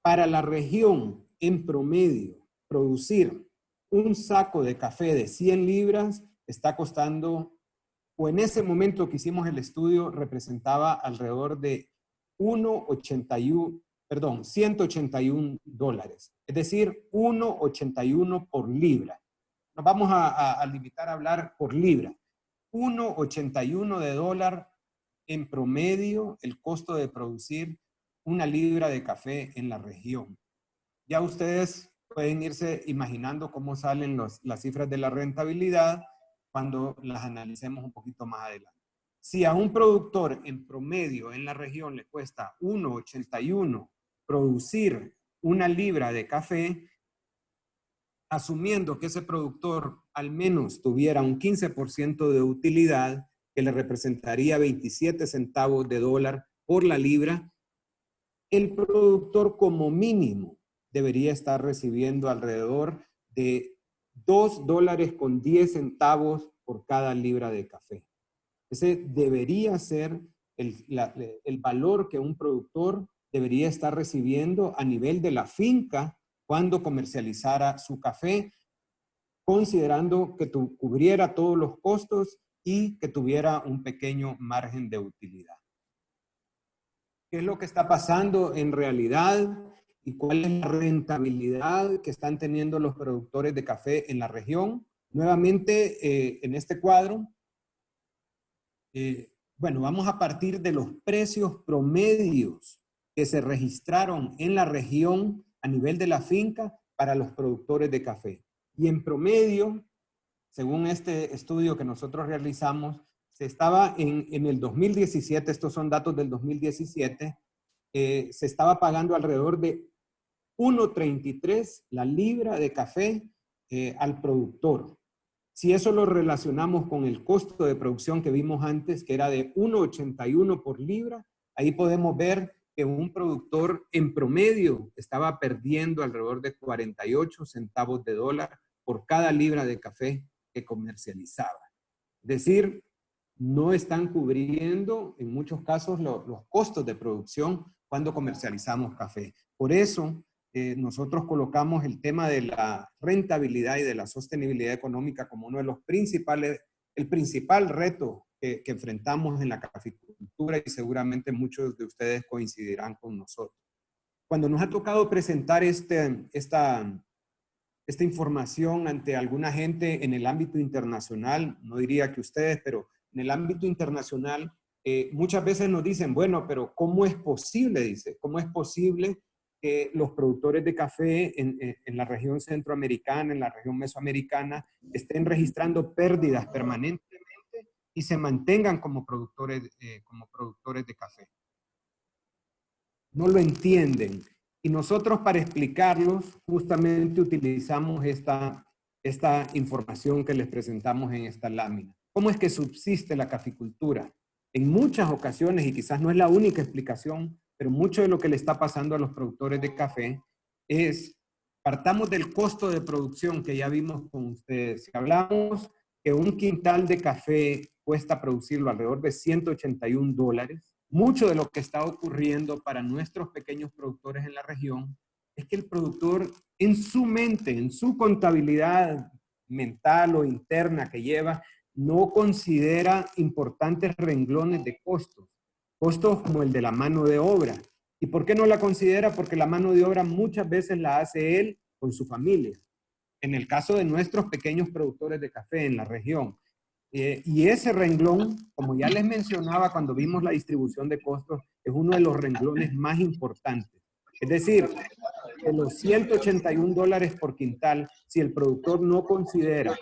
Speaker 1: Para la región, en promedio, producir un saco de café de 100 libras está costando, o en ese momento que hicimos el estudio, representaba alrededor de 181 dólares. Es decir, 1.81 por libra. Nos vamos a limitar a hablar por libra. 1.81 de dólar en promedio el costo de producir una libra de café en la región. Ya ustedes pueden irse imaginando cómo salen las cifras de la rentabilidad cuando las analicemos un poquito más adelante. Si a un productor en promedio en la región le cuesta 1.81 producir una libra de café, asumiendo que ese productor al menos tuviera un 15% de utilidad, que le representaría 27 centavos de dólar por la libra, el productor como mínimo debería estar recibiendo alrededor de $2.10 por cada libra de café. Ese debería ser el valor que un productor debería estar recibiendo a nivel de la finca cuando comercializara su café, considerando que cubriera todos los costos y que tuviera un pequeño margen de utilidad. ¿Qué es lo que está pasando en realidad y cuál es la rentabilidad que están teniendo los productores de café en la región? Nuevamente, en este cuadro, bueno, vamos a partir de los precios promedios que se registraron en la región a nivel de la finca para los productores de café. Y en promedio, según este estudio que nosotros realizamos, se estaba en el 2017, estos son datos del 2017, se estaba pagando alrededor de 1.33 la libra de café al productor. Si eso lo relacionamos con el costo de producción que vimos antes, que era de 1.81 por libra, ahí podemos ver que un productor en promedio estaba perdiendo alrededor de 48 centavos de dólar por cada libra de café que comercializaba. Es decir, no están cubriendo en muchos casos los costos de producción cuando comercializamos café. Por eso, nosotros colocamos el tema de la rentabilidad y de la sostenibilidad económica como uno de los principales, el principal reto que enfrentamos en la caficultura, y seguramente muchos de ustedes coincidirán con nosotros. Cuando nos ha tocado presentar esta información ante alguna gente en el ámbito internacional, no diría que ustedes, pero en el ámbito internacional, muchas veces nos dicen, bueno, pero ¿cómo es posible? Dice, ¿cómo es posible que los productores de café en la región centroamericana, en la región mesoamericana, estén registrando pérdidas permanentemente y se mantengan como productores de café? No lo entienden. Y nosotros, para explicarlos, justamente utilizamos esta información que les presentamos en esta lámina. ¿Cómo es que subsiste la caficultura? En muchas ocasiones, y quizás no es la única explicación, pero mucho de lo que le está pasando a los productores de café es, partamos del costo de producción que ya vimos con ustedes. Si hablamos que un quintal de café cuesta producirlo alrededor de $181, mucho de lo que está ocurriendo para nuestros pequeños productores en la región es que el productor en su mente, en su contabilidad mental o interna que lleva, no considera importantes renglones de costos. Costos como el de la mano de obra. ¿Y por qué no la considera? Porque la mano de obra muchas veces la hace él con su familia. En el caso de nuestros pequeños productores de café en la región. Y ese renglón, como ya les mencionaba cuando vimos la distribución de costos, es uno de los renglones más importantes. Es decir, de los $181 por quintal, si el productor no considera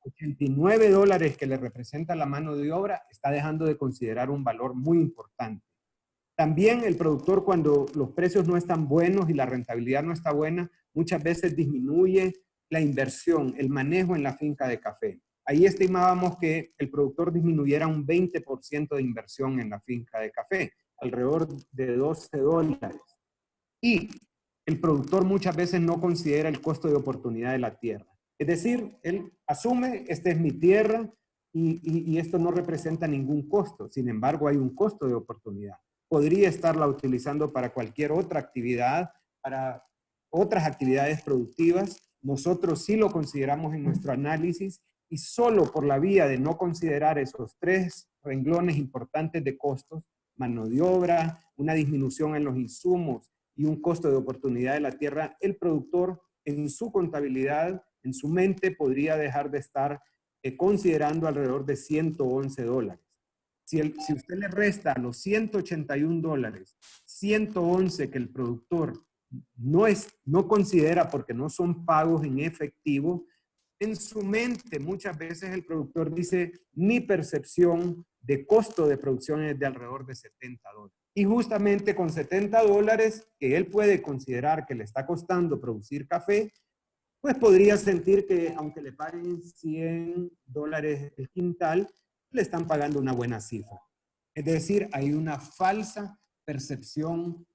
Speaker 1: $89 que le representa la mano de obra, está dejando de considerar un valor muy importante. También el productor, cuando los precios no están buenos y la rentabilidad no está buena, muchas veces disminuye la inversión, el manejo en la finca de café. Ahí estimábamos que el productor disminuyera un 20% de inversión en la finca de café, alrededor de $12. Y el productor muchas veces no considera el costo de oportunidad de la tierra. Es decir, él asume, esta es mi tierra y esto no representa ningún costo. Sin embargo, hay un costo de oportunidad. Podría estarla utilizando para cualquier otra actividad, para otras actividades productivas. Nosotros sí lo consideramos en nuestro análisis y solo por la vía de no considerar esos tres renglones importantes de costos, mano de obra, una disminución en los insumos y un costo de oportunidad de la tierra, el productor en su contabilidad, en su mente, podría dejar de estar considerando alrededor de $111. Si usted le resta a los $181, 111 que el productor no considera porque no son pagos en efectivo, en su mente muchas veces el productor dice, mi percepción de costo de producción es de alrededor de $70. Y justamente con $70 que él puede considerar que le está costando producir café, pues podría sentir que aunque le paguen $100 el quintal, le están pagando una buena cifra. Es decir, hay una falsa percepción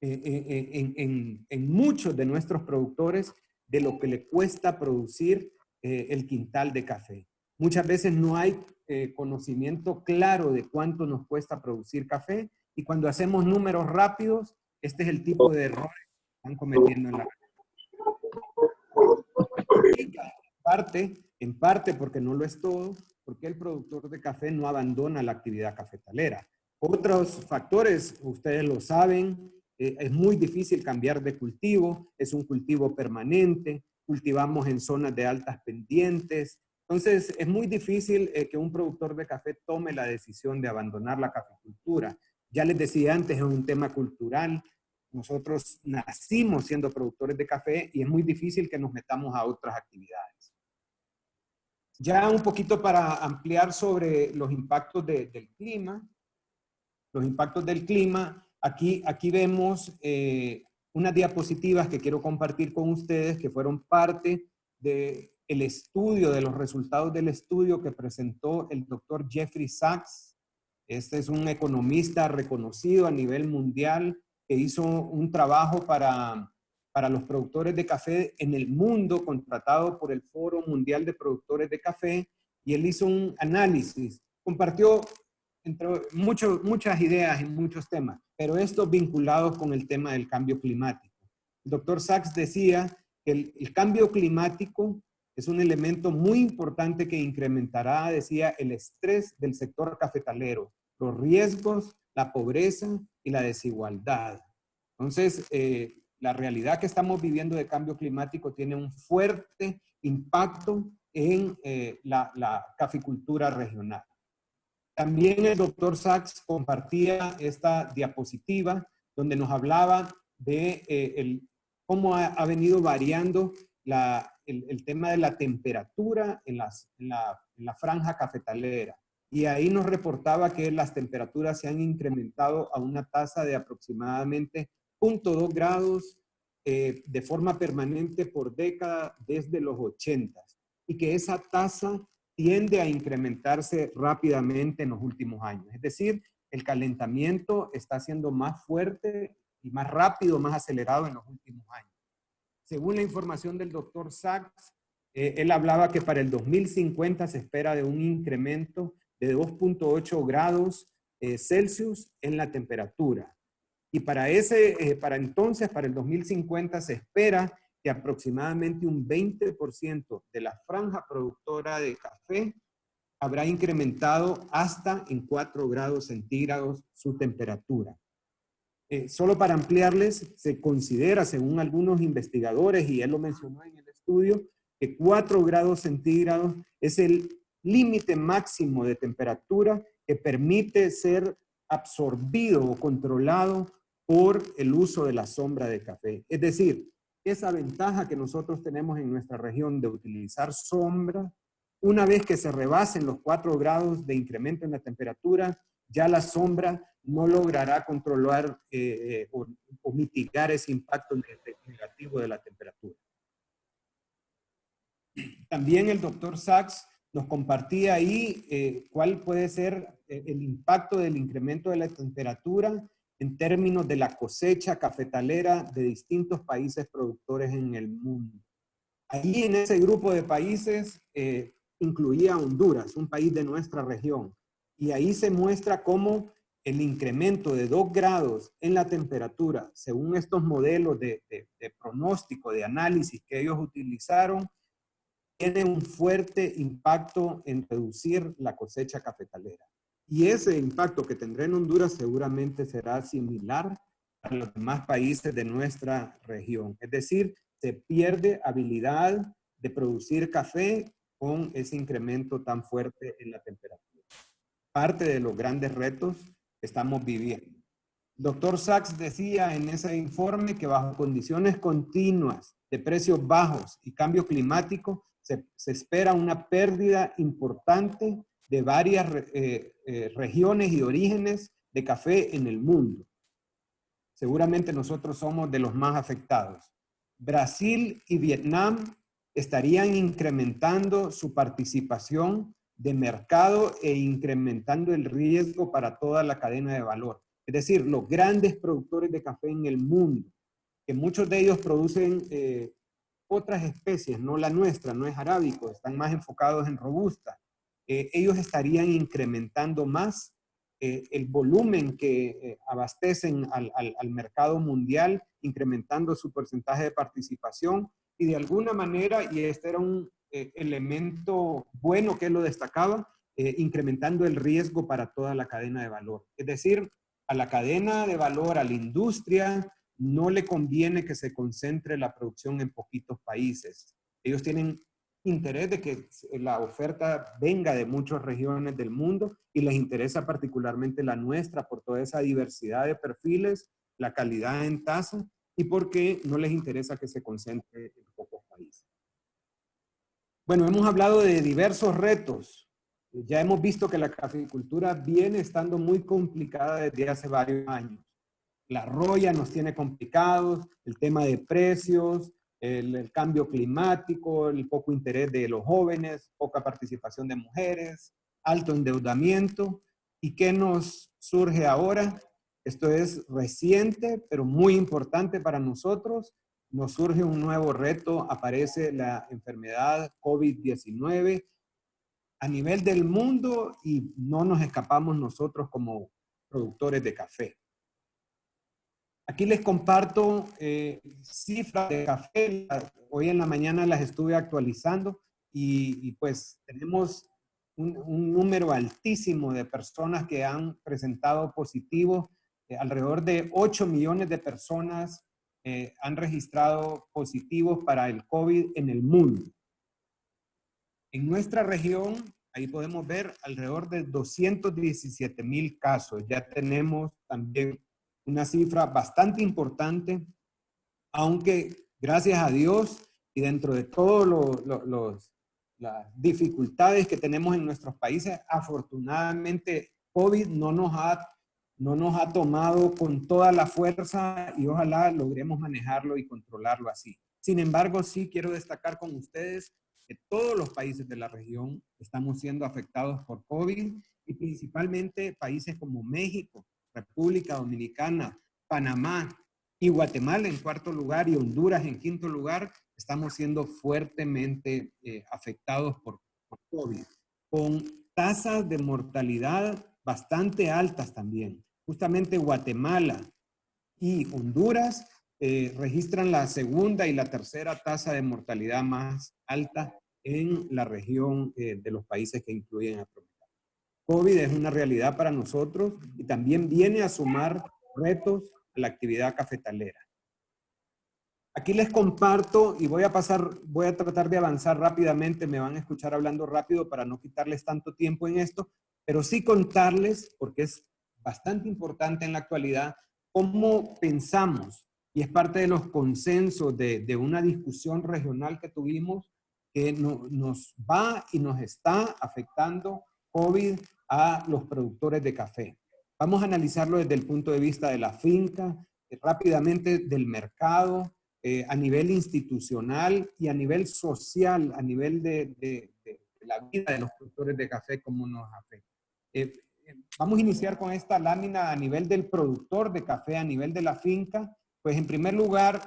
Speaker 1: en muchos de nuestros productores de lo que le cuesta producir el quintal de café. Muchas veces no hay conocimiento claro de cuánto nos cuesta producir café y cuando hacemos números rápidos, este es el tipo de errores que están cometiendo en la en parte porque no lo es todo, porque el productor de café no abandona la actividad cafetalera. Otros factores, ustedes lo saben, es muy difícil cambiar de cultivo, es un cultivo permanente, cultivamos en zonas de altas pendientes, entonces es muy difícil que un productor de café tome la decisión de abandonar la caficultura. Ya les decía antes, es un tema cultural. Nosotros nacimos siendo productores de café y es muy difícil que nos metamos a otras actividades. Ya un poquito para ampliar sobre los impactos del clima. Los impactos del clima, aquí vemos unas diapositivas que quiero compartir con ustedes que fueron parte del estudio, de los resultados del estudio que presentó el doctor Jeffrey Sachs. Este es un economista reconocido a nivel mundial que hizo un trabajo para los productores de café en el mundo, contratado por el Foro Mundial de Productores de Café, y él hizo un análisis, compartió entre muchas ideas en muchos temas, pero estos vinculados con el tema del cambio climático. El doctor Sachs decía que el cambio climático es un elemento muy importante que incrementará, decía, el estrés del sector cafetalero, los riesgos, la pobreza y la desigualdad. Entonces, la realidad que estamos viviendo de cambio climático tiene un fuerte impacto en la caficultura regional. También el doctor Sachs compartía esta diapositiva donde nos hablaba de cómo ha venido variando el tema de la temperatura en la franja cafetalera. Y ahí nos reportaba que las temperaturas se han incrementado a una tasa de aproximadamente 0.2 grados de forma permanente por década desde los 80. Y que esa tasa tiende a incrementarse rápidamente en los últimos años. Es decir, el calentamiento está siendo más fuerte y más rápido, más acelerado en los últimos años. Según la información del doctor Sachs, él hablaba que para el 2050 se espera de un incremento de 2.8 grados Celsius en la temperatura. Y para entonces, para el 2050, se espera que aproximadamente un 20% de la franja productora de café habrá incrementado hasta en 4 grados centígrados su temperatura. Solo para ampliarles, se considera, según algunos investigadores, y él lo mencionó en el estudio, que 4 grados centígrados es el límite máximo de temperatura que permite ser absorbido o controlado por el uso de la sombra de café. Es decir, esa ventaja que nosotros tenemos en nuestra región de utilizar sombra, una vez que se rebasen los 4 grados de incremento en la temperatura, ya la sombra no logrará controlar o mitigar ese impacto negativo de la temperatura. También el doctor Sachs nos compartía ahí cuál puede ser el impacto del incremento de la temperatura en términos de la cosecha cafetalera de distintos países productores en el mundo. Ahí en ese grupo de países incluía Honduras, un país de nuestra región. Y ahí se muestra cómo el incremento de 2 grados en la temperatura, según estos modelos de pronóstico, de análisis que ellos utilizaron, tiene un fuerte impacto en reducir la cosecha cafetalera. Y ese impacto que tendrá en Honduras seguramente será similar a los demás países de nuestra región. Es decir, se pierde habilidad de producir café con ese incremento tan fuerte en la temperatura. Parte de los grandes retos que estamos viviendo. El doctor Sachs decía en ese informe que bajo condiciones continuas de precios bajos y cambio climático, se espera una pérdida importante de varias regiones y orígenes de café en el mundo. Seguramente nosotros somos de los más afectados. Brasil y Vietnam estarían incrementando su participación de mercado e incrementando el riesgo para toda la cadena de valor. Es decir, los grandes productores de café en el mundo, que muchos de ellos producen otras especies, no la nuestra, no es arábico, están más enfocados en robusta. Ellos estarían incrementando más el volumen que abastecen al mercado mundial, incrementando su porcentaje de participación y de alguna manera, y este era un elemento bueno que él lo destacaba, incrementando el riesgo para toda la cadena de valor. Es decir, a la cadena de valor, a la industria, no le conviene que se concentre la producción en poquitos países. Ellos tienen interés de que la oferta venga de muchas regiones del mundo y les interesa particularmente la nuestra por toda esa diversidad de perfiles, la calidad en taza y porque no les interesa que se concentre en pocos países. Bueno, hemos hablado de diversos retos. Ya hemos visto que la caficultura viene estando muy complicada desde hace varios años. La roya nos tiene complicados, el tema de precios, el cambio climático, el poco interés de los jóvenes, poca participación de mujeres, alto endeudamiento. ¿Y qué nos surge ahora? Esto es reciente, pero muy importante para nosotros. Nos surge un nuevo reto, aparece la enfermedad COVID-19 a nivel del mundo y no nos escapamos nosotros como productores de café. Aquí les comparto cifras de café. Hoy en la mañana las estuve actualizando y pues tenemos un número altísimo de personas que han presentado positivo. Alrededor de 8 millones de personas han registrado positivos para el COVID en el mundo. En nuestra región, ahí podemos ver alrededor de 217,000 casos. Ya tenemos también una cifra bastante importante, aunque gracias a Dios y dentro de todas las dificultades que tenemos en nuestros países, afortunadamente COVID no nos ha tomado con toda la fuerza y ojalá logremos manejarlo y controlarlo así. Sin embargo, sí quiero destacar con ustedes que todos los países de la región estamos siendo afectados por COVID y principalmente países como México, República Dominicana, Panamá y Guatemala en cuarto lugar y Honduras en quinto lugar, estamos siendo fuertemente afectados por COVID, con tasas de mortalidad bastante altas también. Justamente Guatemala y Honduras registran la segunda y la tercera tasa de mortalidad más alta en la región de los países que incluyen a Afroamérica. COVID es una realidad para nosotros y también viene a sumar retos a la actividad cafetalera. Aquí les comparto y voy a tratar de avanzar rápidamente, me van a escuchar hablando rápido para no quitarles tanto tiempo en esto, pero sí contarles, porque es bastante importante en la actualidad, cómo pensamos, y es parte de los consensos de una discusión regional que tuvimos, que nos va y nos está afectando COVID a los productores de café. Vamos a analizarlo desde el punto de vista de la finca, rápidamente del mercado, a nivel institucional y a nivel social, a nivel de la vida de los productores de café, cómo nos afecta. Vamos a iniciar con esta lámina a nivel del productor de café, a nivel de la finca. Pues en primer lugar,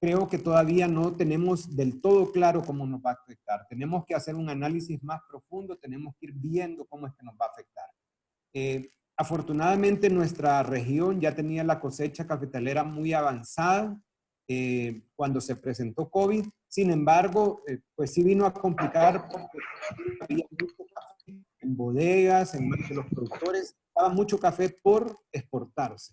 Speaker 1: creo que todavía no tenemos del todo claro cómo nos va a afectar. Tenemos que hacer un análisis más profundo, tenemos que ir viendo cómo es que nos va a afectar. Afortunadamente nuestra región ya tenía la cosecha cafetalera muy avanzada cuando se presentó COVID. Sin embargo, pues sí vino a complicar porque había mucho café en bodegas, en manos de los productores, estaba mucho café por exportarse.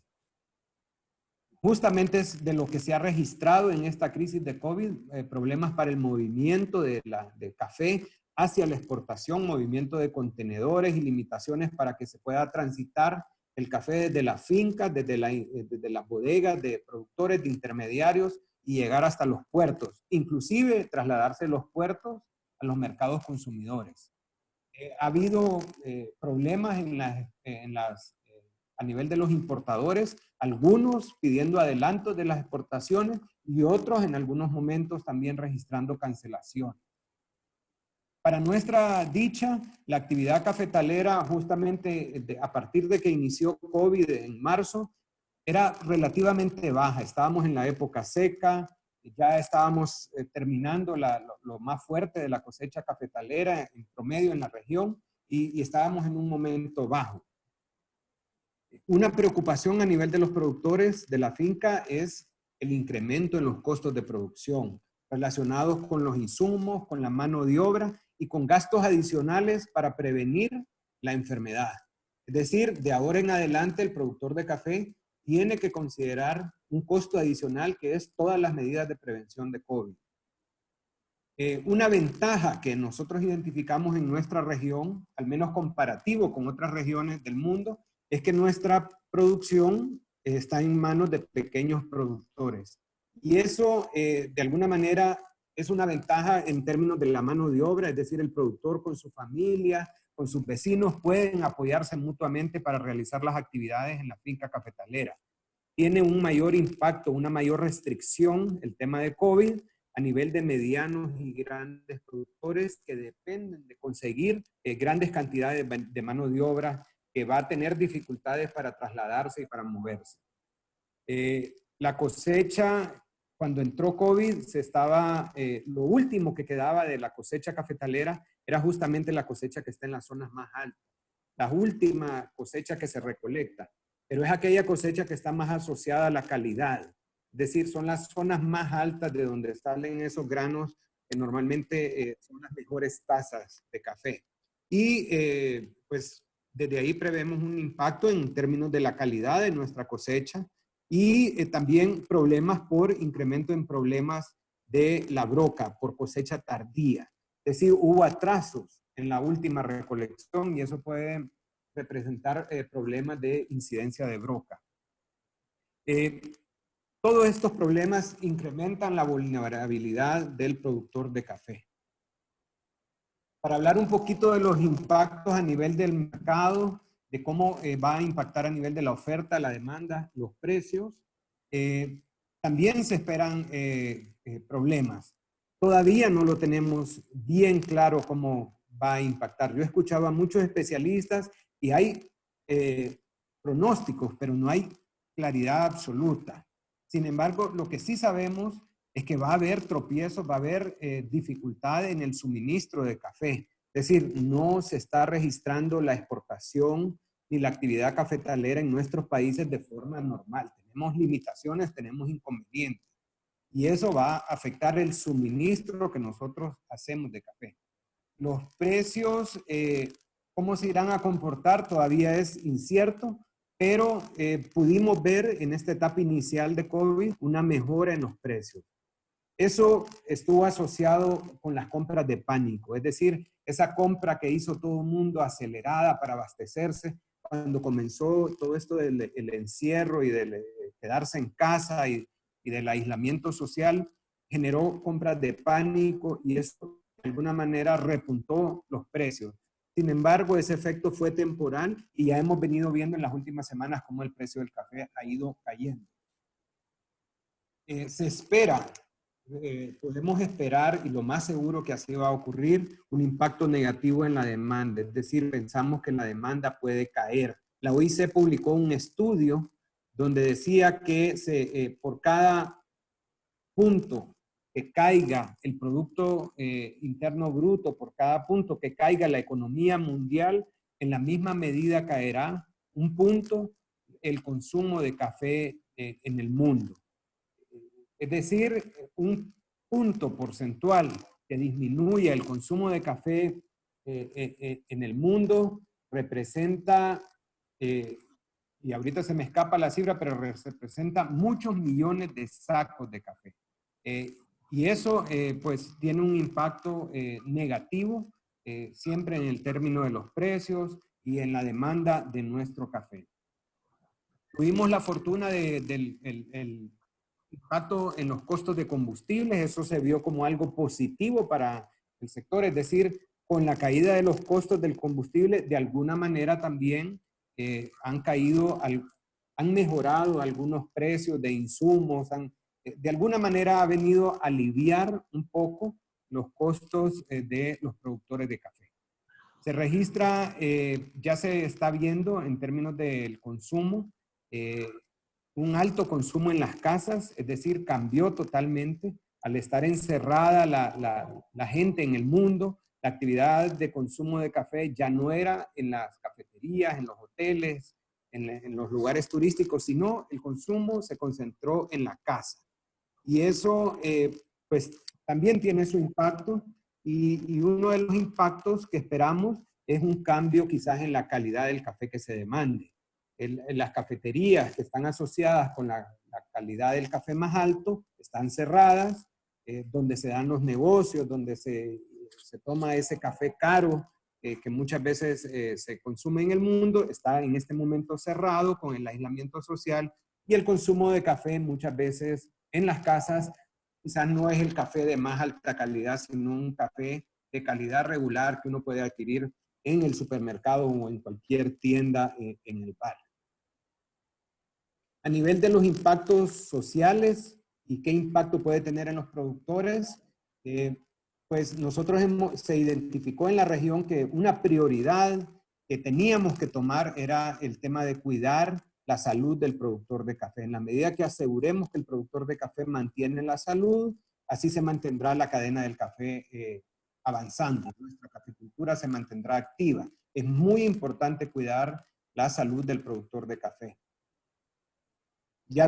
Speaker 1: Justamente es de lo que se ha registrado en esta crisis de COVID, problemas para el movimiento de café hacia la exportación, movimiento de contenedores y limitaciones para que se pueda transitar el café desde las fincas, desde las bodegas de productores, de intermediarios y llegar hasta los puertos, inclusive trasladarse de los puertos a los mercados consumidores. Ha habido problemas a nivel de los importadores, algunos pidiendo adelantos de las exportaciones y otros en algunos momentos también registrando cancelaciones. Para nuestra dicha, la actividad cafetalera justamente a partir de que inició COVID en marzo era relativamente baja. Estábamos en la época seca, ya estábamos terminando lo más fuerte de la cosecha cafetalera en promedio en la región y estábamos en un momento bajo. Una preocupación a nivel de los productores de la finca es el incremento en los costos de producción relacionados con los insumos, con la mano de obra y con gastos adicionales para prevenir la enfermedad. Es decir, de ahora en adelante el productor de café tiene que considerar un costo adicional que es todas las medidas de prevención de COVID. Una ventaja que nosotros identificamos en nuestra región, al menos comparativo con otras regiones del mundo, es que nuestra producción está en manos de pequeños productores. Y eso, de alguna manera, Es una ventaja en términos de la mano de obra, es decir, el productor con su familia, con sus vecinos pueden apoyarse mutuamente para realizar las actividades en la finca cafetalera. Tiene un mayor impacto, una mayor restricción, el tema de COVID, a nivel de medianos y grandes productores que dependen de conseguir grandes cantidades de mano de obra, que va a tener dificultades para trasladarse y para moverse. La cosecha, cuando entró COVID, lo último que quedaba de la cosecha cafetalera era justamente la cosecha que está en las zonas más altas, la última cosecha que se recolecta, pero es aquella cosecha que está más asociada a la calidad. Es decir, son las zonas más altas de donde salen esos granos que normalmente son las mejores tazas de café. Y pues desde ahí prevemos un impacto en términos de la calidad de nuestra cosecha y también problemas por incremento en problemas de la broca, por cosecha tardía. Es decir, hubo atrasos en la última recolección y eso puede representar problemas de incidencia de broca. Todos estos problemas incrementan la vulnerabilidad del productor de café. Para hablar un poquito de los impactos a nivel del mercado, de cómo va a impactar a nivel de la oferta, la demanda, los precios, también se esperan problemas. Todavía no lo tenemos bien claro cómo va a impactar. Yo he escuchado a muchos especialistas y hay pronósticos, pero no hay claridad absoluta. Sin embargo, lo que sí sabemos es que va a haber tropiezos, va a haber dificultad en el suministro de café. Es decir, no se está registrando la exportación ni la actividad cafetalera en nuestros países de forma normal. Tenemos limitaciones, tenemos inconvenientes. Y eso va a afectar el suministro que nosotros hacemos de café. Los precios, cómo se irán a comportar, todavía es incierto, pero pudimos ver en esta etapa inicial de COVID una mejora en los precios. Eso estuvo asociado con las compras de pánico, es decir, esa compra que hizo todo el mundo acelerada para abastecerse cuando comenzó todo esto del encierro y del quedarse en casa y del aislamiento social, generó compras de pánico y eso de alguna manera repuntó los precios. Sin embargo, ese efecto fue temporal y ya hemos venido viendo en las últimas semanas cómo el precio del café ha ido cayendo. Se espera, podemos esperar, y lo más seguro que así va a ocurrir, un impacto negativo en la demanda. Es decir, pensamos que la demanda puede caer. La OIC publicó un estudio donde decía que por cada punto que caiga el Producto Interno Bruto, por cada punto que caiga la economía mundial, en la misma medida caerá un punto el consumo de café en el mundo. Es decir, un punto porcentual que disminuya el consumo de café en el mundo representa, y ahorita se me escapa la cifra, pero representa muchos millones de sacos de café. Y eso pues tiene un impacto negativo siempre en el término de los precios y en la demanda de nuestro café. Tuvimos la fortuna del impacto en los costos de combustibles, eso se vio como algo positivo para el sector, es decir, con la caída de los costos del combustible, de alguna manera también han mejorado algunos precios de insumos, de alguna manera ha venido a aliviar un poco los costos de los productores de café. Se registra, ya se está viendo en términos del consumo, un alto consumo en las casas, es decir, cambió totalmente al estar encerrada la gente en el mundo. La actividad de consumo de café ya no era en las cafeterías, en los hoteles, en los lugares turísticos, sino el consumo se concentró en la casa. Y eso, pues, también tiene su impacto y uno de los impactos que esperamos es un cambio quizás en la calidad del café que se demande. Las cafeterías que están asociadas con la calidad del café más alto están cerradas, donde se dan los negocios, donde se toma ese café caro que muchas veces se consume en el mundo, está en este momento cerrado con el aislamiento social y el consumo de café muchas veces en las casas quizás no es el café de más alta calidad, sino un café de calidad regular que uno puede adquirir en el supermercado o en cualquier tienda en el barrio. A nivel de los impactos sociales y qué impacto puede tener en los productores, pues nosotros se identificó en la región que una prioridad que teníamos que tomar era el tema de cuidar la salud del productor de café. En la medida que aseguremos que el productor de café mantiene la salud, así se mantendrá la cadena del café avanzando. Nuestra caficultura se mantendrá activa. Es muy importante cuidar la salud del productor de café. Ya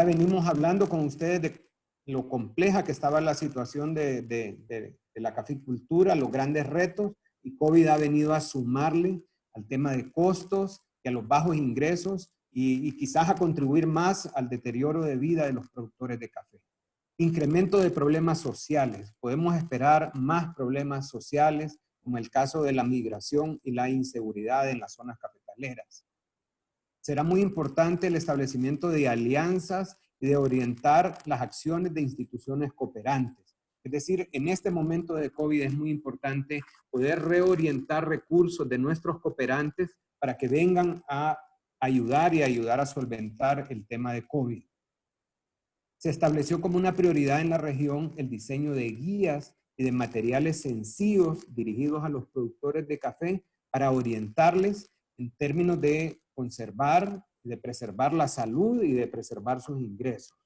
Speaker 1: venimos hablando con ustedes de lo compleja que estaba la situación de la caficultura, los grandes retos, y COVID ha venido a sumarle al tema de costos y a los bajos ingresos y quizás a contribuir más al deterioro de vida de los productores de café. Incremento de problemas sociales. Podemos esperar más problemas sociales, como el caso de la migración y la inseguridad en las zonas cafetaleras. Será muy importante el establecimiento de alianzas y de orientar las acciones de instituciones cooperantes. Es decir, en este momento de COVID es muy importante poder reorientar recursos de nuestros cooperantes para que vengan a ayudar y ayudar a solventar el tema de COVID. Se estableció como una prioridad en la región el diseño de guías y de materiales sencillos dirigidos a los productores de café para orientarles en términos de conservar, de preservar la salud y de preservar sus ingresos.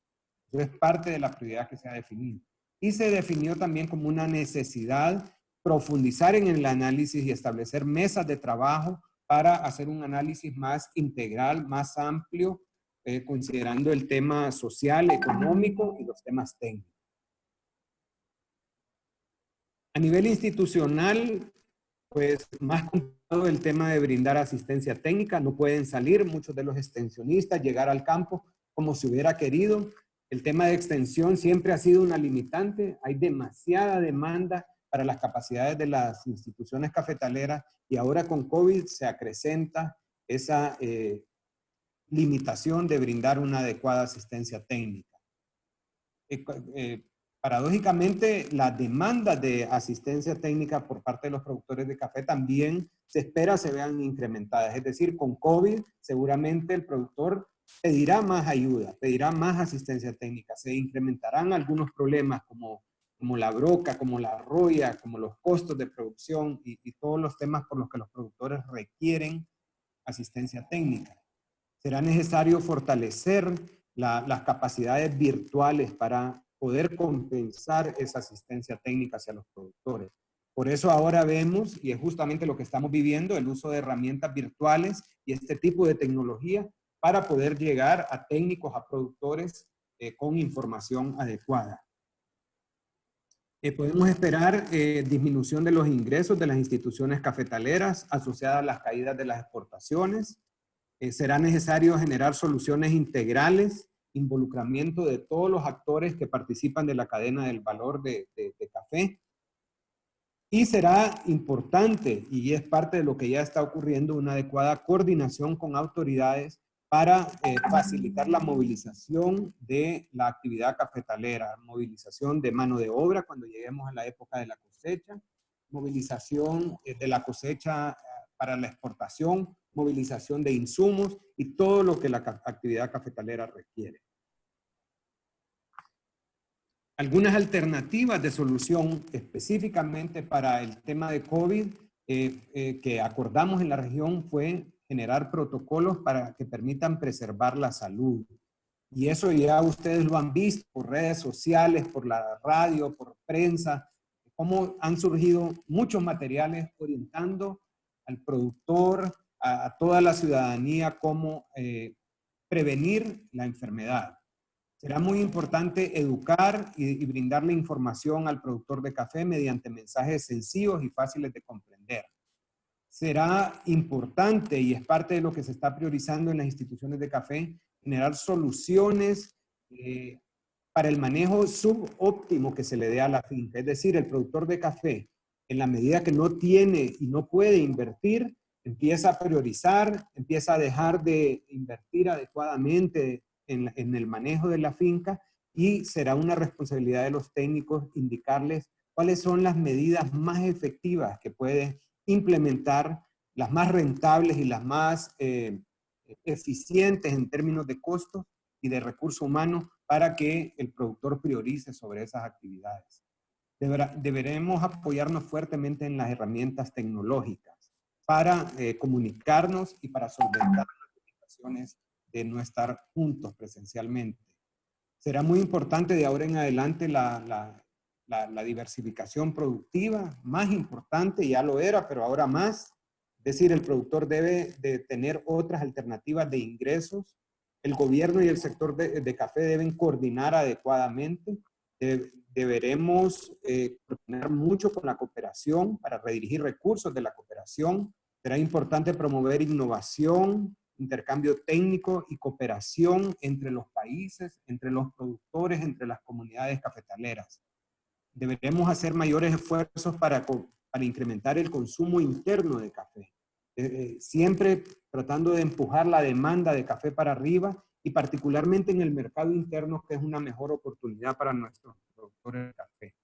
Speaker 1: Eso es parte de la prioridad que se ha definido. Y se definió también como una necesidad profundizar en el análisis y establecer mesas de trabajo para hacer un análisis más integral, más amplio, considerando el tema social, económico y los temas técnicos. A nivel institucional, pues más complicado el tema de brindar asistencia técnica. No pueden salir muchos de los extensionistas, llegar al campo como se hubiera querido. El tema de extensión siempre ha sido una limitante. Hay demasiada demanda para las capacidades de las instituciones cafetaleras y ahora con COVID se acrecenta esa limitación de brindar una adecuada asistencia técnica. Paradójicamente, la demanda de asistencia técnica por parte de los productores de café también se espera se vean incrementadas. Es decir, con COVID seguramente el productor pedirá más ayuda, pedirá más asistencia técnica. Se incrementarán algunos problemas como la broca, como la roya, como los costos de producción y todos los temas por los que los productores requieren asistencia técnica. Será necesario fortalecer las capacidades virtuales para poder compensar esa asistencia técnica hacia los productores. Por eso ahora vemos, y es justamente lo que estamos viviendo, el uso de herramientas virtuales y este tipo de tecnología para poder llegar a técnicos, a productores con información adecuada. Podemos esperar disminución de los ingresos de las instituciones cafetaleras asociadas a las caídas de las exportaciones. Será necesario generar soluciones integrales, involucramiento de todos los actores que participan de la cadena del valor de café. Y será importante, y es parte de lo que ya está ocurriendo, una adecuada coordinación con autoridades para facilitar la movilización de la actividad cafetalera, movilización de mano de obra cuando lleguemos a la época de la cosecha, movilización de la cosecha para la exportación, movilización de insumos y todo lo que la actividad cafetalera requiere. Algunas alternativas de solución específicamente para el tema de COVID que acordamos en la región fue generar protocolos para que permitan preservar la salud. Y eso ya ustedes lo han visto por redes sociales, por la radio, por prensa, cómo han surgido muchos materiales orientando al productor, a toda la ciudadanía, cómo prevenir la enfermedad. Será muy importante educar y brindarle información al productor de café mediante mensajes sencillos y fáciles de comprender. Será importante, y es parte de lo que se está priorizando en las instituciones de café, generar soluciones para el manejo subóptimo que se le dé a la finca. Es decir, el productor de café, en la medida que no tiene y no puede invertir, empieza a priorizar, empieza a dejar de invertir adecuadamente en el manejo de la finca y será una responsabilidad de los técnicos indicarles cuáles son las medidas más efectivas que puede implementar, las más rentables y las más eficientes en términos de costos y de recursos humanos para que el productor priorice sobre esas actividades. Deberemos apoyarnos fuertemente en las herramientas tecnológicas para comunicarnos y para solventar las limitaciones de no estar juntos presencialmente. Será muy importante de ahora en adelante la diversificación productiva, más importante, ya lo era, pero ahora más. Es decir, el productor debe de tener otras alternativas de ingresos. El gobierno y el sector de café deben coordinar adecuadamente. Deberemos coordinar mucho con la cooperación para redirigir recursos de la cooperación. Será importante promover innovación, intercambio técnico y cooperación entre los países, entre los productores, entre las comunidades cafetaleras. Deberemos hacer mayores esfuerzos para incrementar el consumo interno de café. Siempre tratando de empujar la demanda de café para arriba y particularmente en el mercado interno, que es una mejor oportunidad para nuestros productores de café.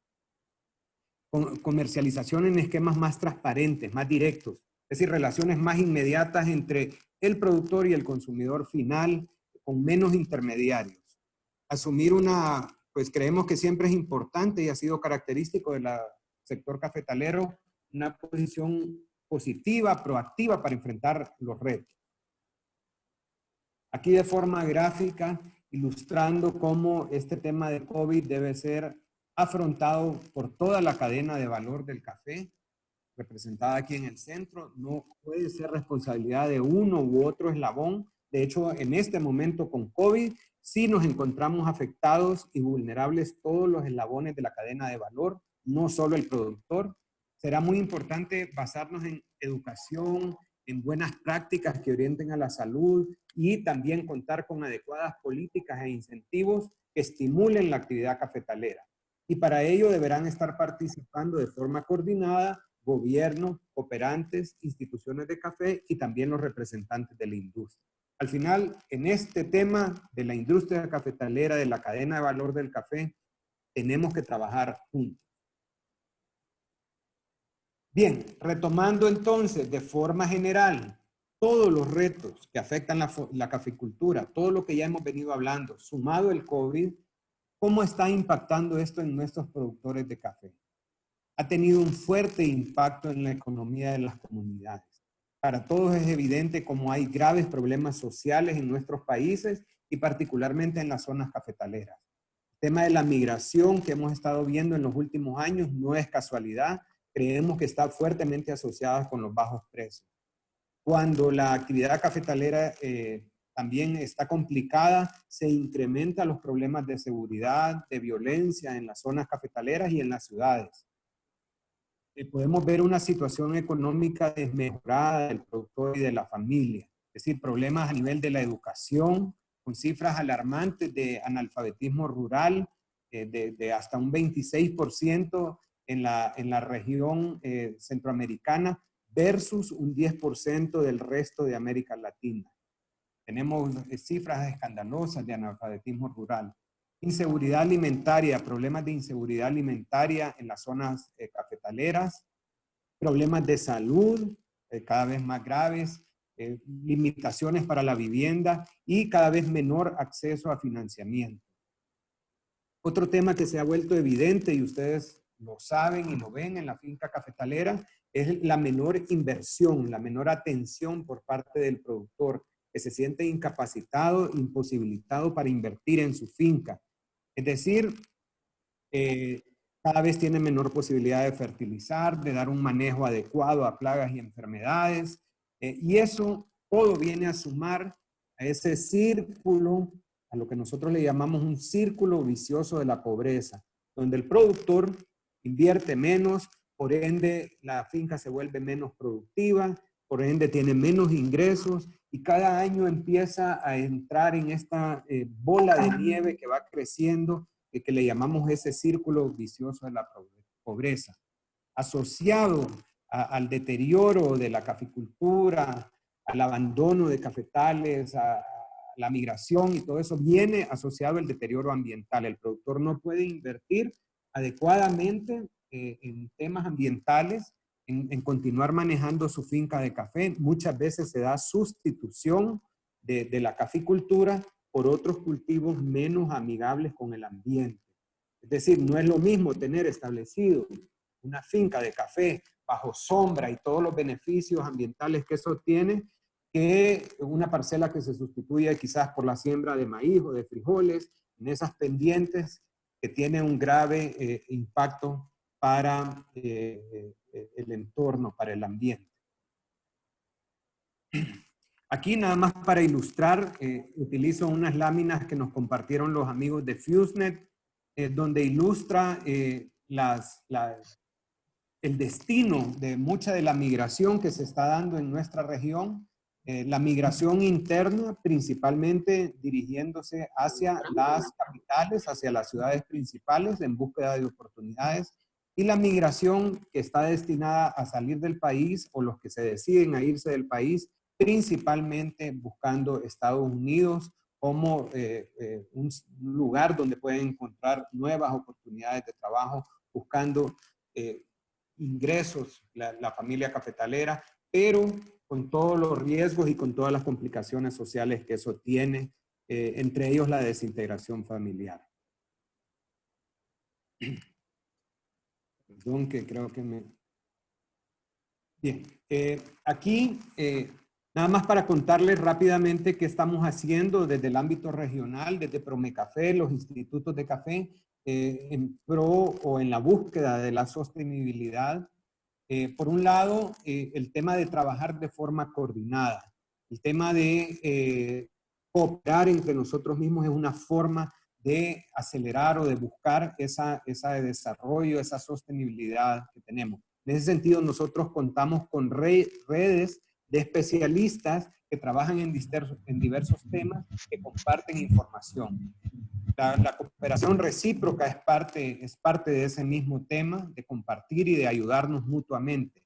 Speaker 1: Comercialización en esquemas más transparentes, más directos, es decir, relaciones más inmediatas entre el productor y el consumidor final, con menos intermediarios. Asumir pues creemos que siempre es importante y ha sido característico del sector cafetalero, una posición positiva, proactiva para enfrentar los retos. Aquí de forma gráfica, ilustrando cómo este tema de COVID debe ser afrontado por toda la cadena de valor del café, representada aquí en el centro. No puede ser responsabilidad de uno u otro eslabón. De hecho, en este momento con COVID, sí nos encontramos afectados y vulnerables todos los eslabones de la cadena de valor, no solo el productor. Será muy importante basarnos en educación, en buenas prácticas que orienten a la salud y también contar con adecuadas políticas e incentivos que estimulen la actividad cafetalera. Y para ello deberán estar participando de forma coordinada gobierno, cooperantes, instituciones de café y también los representantes de la industria. Al final, en este tema de la industria cafetalera, de la cadena de valor del café, tenemos que trabajar juntos. Bien, retomando entonces de forma general todos los retos que afectan la caficultura, todo lo que ya hemos venido hablando, sumado el COVID, ¿cómo está impactando esto en nuestros productores de café? Ha tenido un fuerte impacto en la economía de las comunidades. Para todos es evidente cómo hay graves problemas sociales en nuestros países y particularmente en las zonas cafetaleras. El tema de la migración que hemos estado viendo en los últimos años no es casualidad, creemos que está fuertemente asociada con los bajos precios. Cuando la actividad cafetalera también está complicada, se incrementan los problemas de seguridad, de violencia en las zonas cafetaleras y en las ciudades. Podemos ver una situación económica desmejorada del productor y de la familia, es decir, problemas a nivel de la educación, con cifras alarmantes de analfabetismo rural, de hasta un 26% en la región centroamericana versus un 10% del resto de América Latina. Tenemos cifras escandalosas de analfabetismo rural. Inseguridad alimentaria, problemas de inseguridad alimentaria en las zonas cafetaleras, problemas de salud cada vez más graves, limitaciones para la vivienda y cada vez menor acceso a financiamiento. Otro tema que se ha vuelto evidente y ustedes lo saben y lo ven en la finca cafetalera es la menor inversión, la menor atención por parte del productor, que se siente incapacitado, imposibilitado para invertir en su finca. Es decir, cada vez tiene menor posibilidad de fertilizar, de dar un manejo adecuado a plagas y enfermedades. Y eso todo viene a sumar a ese círculo, a lo que nosotros le llamamos un círculo vicioso de la pobreza, donde el productor invierte menos, por ende la finca se vuelve menos productiva, por ende tiene menos ingresos y cada año empieza a entrar en esta bola de nieve que va creciendo, que le llamamos ese círculo vicioso de la pobreza. Asociado al deterioro de la caficultura, al abandono de cafetales, a la migración y todo eso viene asociado al deterioro ambiental. El productor no puede invertir adecuadamente en temas ambientales, en continuar manejando su finca de café. Muchas veces se da sustitución de la caficultura por otros cultivos menos amigables con el ambiente. Es decir, no es lo mismo tener establecido una finca de café bajo sombra y todos los beneficios ambientales que eso tiene, que una parcela que se sustituye quizás por la siembra de maíz o de frijoles, en esas pendientes que tiene un grave impacto para el entorno, para el ambiente. Aquí nada más para ilustrar, utilizo unas láminas que nos compartieron los amigos de FuseNet, donde ilustra el destino de mucha de la migración que se está dando en nuestra región, la migración interna principalmente dirigiéndose hacia las capitales, hacia las ciudades principales en búsqueda de oportunidades, y la migración que está destinada a salir del país o los que se deciden a irse del país, principalmente buscando Estados Unidos como un lugar donde pueden encontrar nuevas oportunidades de trabajo, buscando ingresos, la familia cafetalera, pero con todos los riesgos y con todas las complicaciones sociales que eso tiene, entre ellos la desintegración familiar. Perdón, que creo que me... Bien, aquí nada más para contarles rápidamente qué estamos haciendo desde el ámbito regional, desde Promecafé, los institutos de café, en pro o en la búsqueda de la sostenibilidad. Por un lado, el tema de trabajar de forma coordinada. El tema de cooperar entre nosotros mismos es una forma de acelerar o de buscar ese desarrollo, esa sostenibilidad que tenemos. En ese sentido, nosotros contamos con redes de especialistas que trabajan en diversos temas, que comparten información. La cooperación recíproca es parte de ese mismo tema, de compartir y de ayudarnos mutuamente.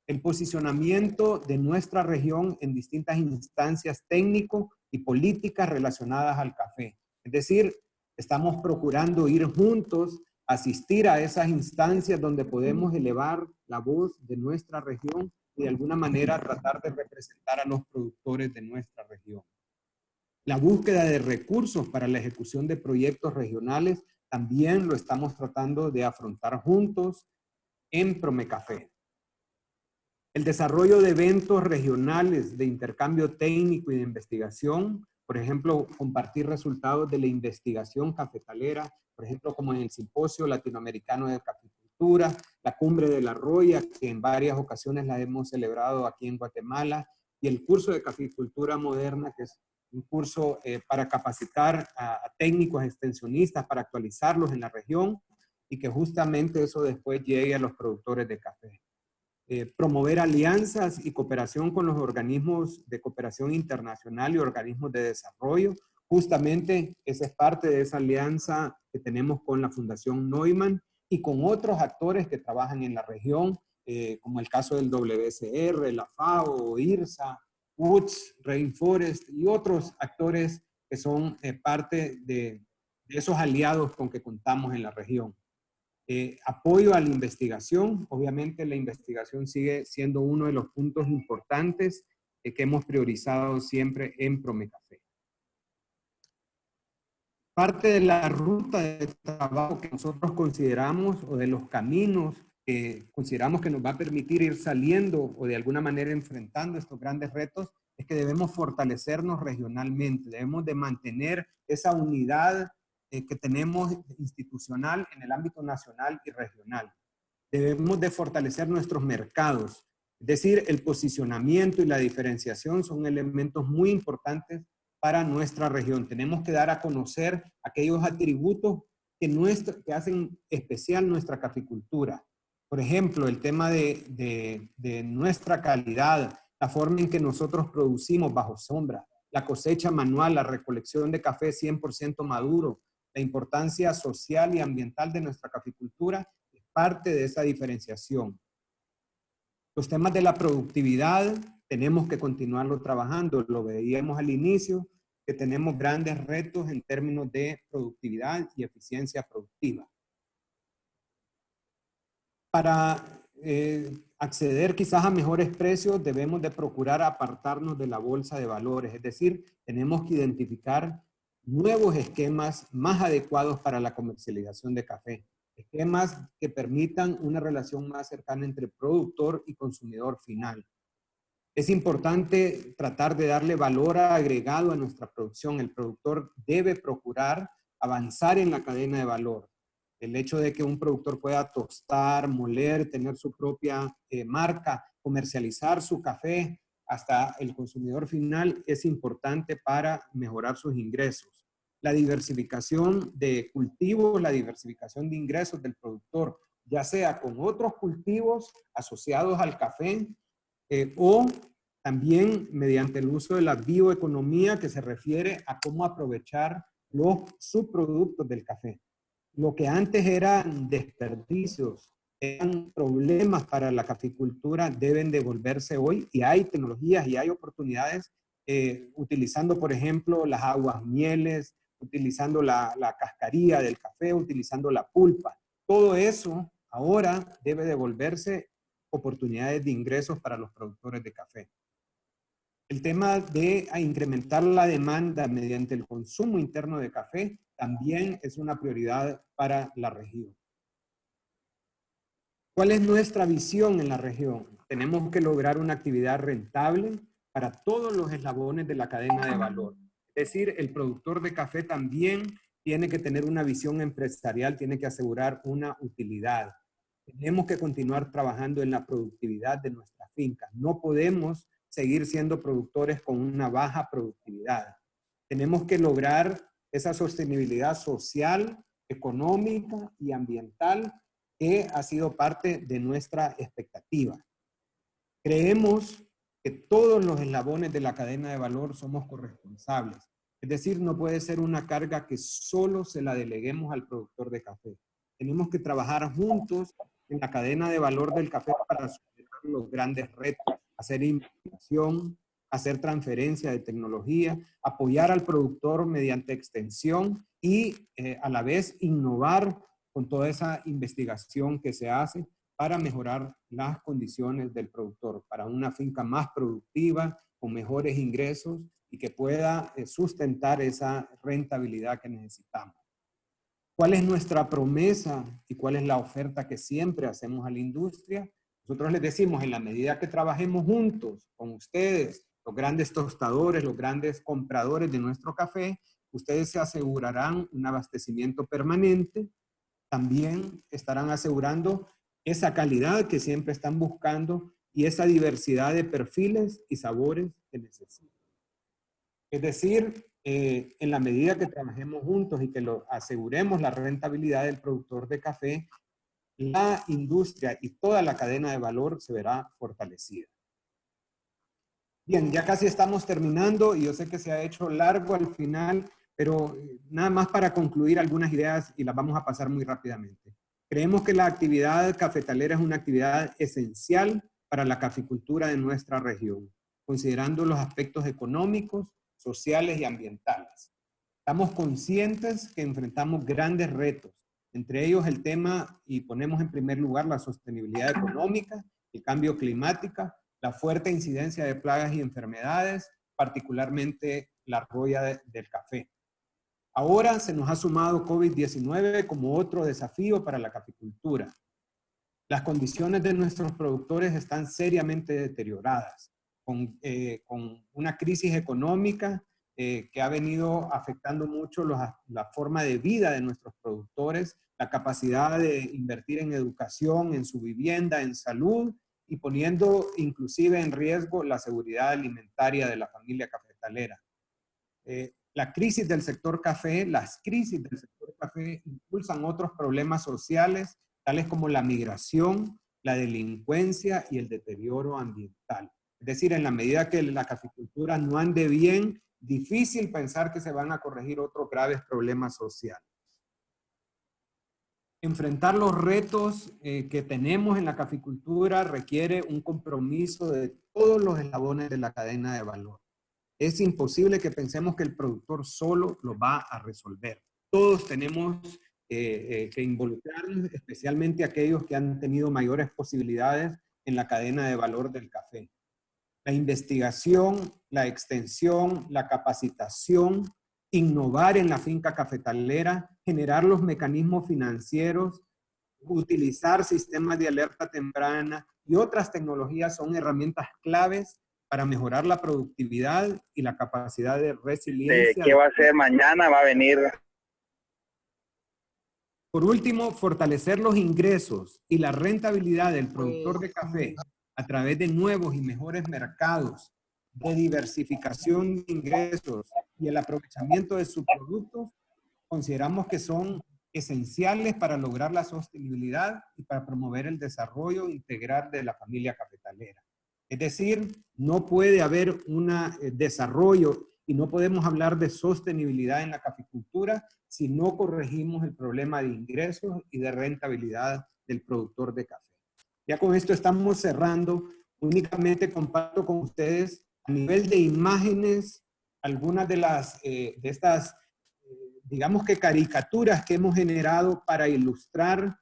Speaker 1: El posicionamiento de nuestra región en distintas instancias técnico y políticas relacionadas al café. Es decir, estamos procurando ir juntos, asistir a esas instancias donde podemos elevar la voz de nuestra región y de alguna manera tratar de representar a los productores de nuestra región. La búsqueda de recursos para la ejecución de proyectos regionales también lo estamos tratando de afrontar juntos en Promecafé. El desarrollo de eventos regionales de intercambio técnico y de investigación, por ejemplo, compartir resultados de la investigación cafetalera, por ejemplo, como en el Simposio Latinoamericano de Caficultura, la Cumbre de la Roya, que en varias ocasiones la hemos celebrado aquí en Guatemala, y el curso de Caficultura Moderna, que es un curso para capacitar a técnicos extensionistas, para actualizarlos en la región, y que justamente eso después llegue a los productores de café. Promover alianzas y cooperación con los organismos de cooperación internacional y organismos de desarrollo. Justamente esa es parte de esa alianza que tenemos con la Fundación Neumann y con otros actores que trabajan en la región, como el caso del WCR, la FAO, IRSA, Woods, Rainforest y otros actores que son parte de esos aliados con que contamos en la región. Apoyo a la investigación. Obviamente la investigación sigue siendo uno de los puntos importantes que hemos priorizado siempre en Promecafé. Parte de la ruta de trabajo que nosotros consideramos o de los caminos que consideramos que nos va a permitir ir saliendo o de alguna manera enfrentando estos grandes retos es que debemos fortalecernos regionalmente, debemos de mantener esa unidad que tenemos institucional en el ámbito nacional y regional. Debemos de fortalecer nuestros mercados, es decir, el posicionamiento y la diferenciación son elementos muy importantes para nuestra región. Tenemos que dar a conocer aquellos atributos que hacen especial nuestra caficultura. Por ejemplo, el tema de nuestra calidad, la forma en que nosotros producimos bajo sombra, la cosecha manual, la recolección de café 100% maduro, la importancia social y ambiental de nuestra caficultura es parte de esa diferenciación. Los temas de la productividad tenemos que continuarlo trabajando, lo veíamos al inicio, que tenemos grandes retos en términos de productividad y eficiencia productiva. Para acceder quizás a mejores precios, debemos de procurar apartarnos de la bolsa de valores, es decir, tenemos que identificar nuevos esquemas más adecuados para la comercialización de café, esquemas que permitan una relación más cercana entre productor y consumidor final. Es importante tratar de darle valor agregado a nuestra producción. El productor debe procurar avanzar en la cadena de valor. El hecho de que un productor pueda tostar, moler, tener su propia marca, comercializar su café hasta el consumidor final es importante para mejorar sus ingresos. La diversificación de cultivos, la diversificación de ingresos del productor, ya sea con otros cultivos asociados al café o también mediante el uso de la bioeconomía, que se refiere a cómo aprovechar los subproductos del café. Lo que antes eran desperdicios, eran problemas para la caficultura, deben devolverse hoy, y hay tecnologías y hay oportunidades utilizando, por ejemplo, las aguas mieles, utilizando la cascarilla del café, utilizando la pulpa. Todo eso ahora debe devolverse oportunidades de ingresos para los productores de café. El tema de incrementar la demanda mediante el consumo interno de café también es una prioridad para la región. ¿Cuál es nuestra visión en la región? Tenemos que lograr una actividad rentable para todos los eslabones de la cadena de valor. Es decir, el productor de café también tiene que tener una visión empresarial, tiene que asegurar una utilidad. Tenemos que continuar trabajando en la productividad de nuestras fincas. No podemos seguir siendo productores con una baja productividad. Tenemos que lograr esa sostenibilidad social, económica y ambiental que ha sido parte de nuestra expectativa. Creemos que todos los eslabones de la cadena de valor somos corresponsables. Es decir, no puede ser una carga que solo se la deleguemos al productor de café. Tenemos que trabajar juntos en la cadena de valor del café para superar los grandes retos, hacer investigación, hacer transferencia de tecnología, apoyar al productor mediante extensión y a la vez innovar con toda esa investigación que se hace para mejorar las condiciones del productor, para una finca más productiva, con mejores ingresos y que pueda sustentar esa rentabilidad que necesitamos. ¿Cuál es nuestra promesa y cuál es la oferta que siempre hacemos a la industria? Nosotros les decimos, en la medida que trabajemos juntos con ustedes, los grandes tostadores, los grandes compradores de nuestro café, ustedes se asegurarán un abastecimiento permanente, también estarán asegurando esa calidad que siempre están buscando y esa diversidad de perfiles y sabores que necesitan. Es decir, en la medida que trabajemos juntos y que lo aseguremos la rentabilidad del productor de café, la industria y toda la cadena de valor se verá fortalecida. Bien, ya casi estamos terminando y yo sé que se ha hecho largo al final, pero nada más para concluir algunas ideas y las vamos a pasar muy rápidamente. Creemos que la actividad cafetalera es una actividad esencial para la caficultura de nuestra región, considerando los aspectos económicos, sociales y ambientales. Estamos conscientes que enfrentamos grandes retos, entre ellos el tema, y ponemos en primer lugar la sostenibilidad económica, el cambio climático, la fuerte incidencia de plagas y enfermedades, particularmente la roya del café. Ahora se nos ha sumado COVID-19 como otro desafío para la caficultura. Las condiciones de nuestros productores están seriamente deterioradas, con una crisis económica que ha venido afectando mucho la forma de vida de nuestros productores, la capacidad de invertir en educación, en su vivienda, en salud, y poniendo inclusive en riesgo la seguridad alimentaria de la familia cafetalera. La crisis del sector café, las crisis del sector café impulsan otros problemas sociales, tales como la migración, la delincuencia y el deterioro ambiental. Es decir, en la medida que la caficultura no ande bien, difícil pensar que se van a corregir otros graves problemas sociales. Enfrentar los retos que tenemos en la caficultura requiere un compromiso de todos los eslabones de la cadena de valor. Es imposible que pensemos que el productor solo lo va a resolver. Todos tenemos que involucrarnos, especialmente aquellos que han tenido mayores posibilidades en la cadena de valor del café. La investigación, la extensión, la capacitación, innovar en la finca cafetalera, generar los mecanismos financieros, utilizar sistemas de alerta temprana y otras tecnologías son herramientas claves para mejorar la productividad y la capacidad de resiliencia.
Speaker 3: ¿Qué va a hacer mañana? Va a venir.
Speaker 1: Por último, fortalecer los ingresos y la rentabilidad del productor de café a través de nuevos y mejores mercados, de diversificación de ingresos y el aprovechamiento de sus productos, consideramos que son esenciales para lograr la sostenibilidad y para promover el desarrollo integral de la familia cafetalera. Es decir, no puede haber un desarrollo y no podemos hablar de sostenibilidad en la caficultura si no corregimos el problema de ingresos y de rentabilidad del productor de café. Ya con esto estamos cerrando. Únicamente comparto con ustedes a nivel de imágenes algunas de estas, digamos que caricaturas que hemos generado para ilustrar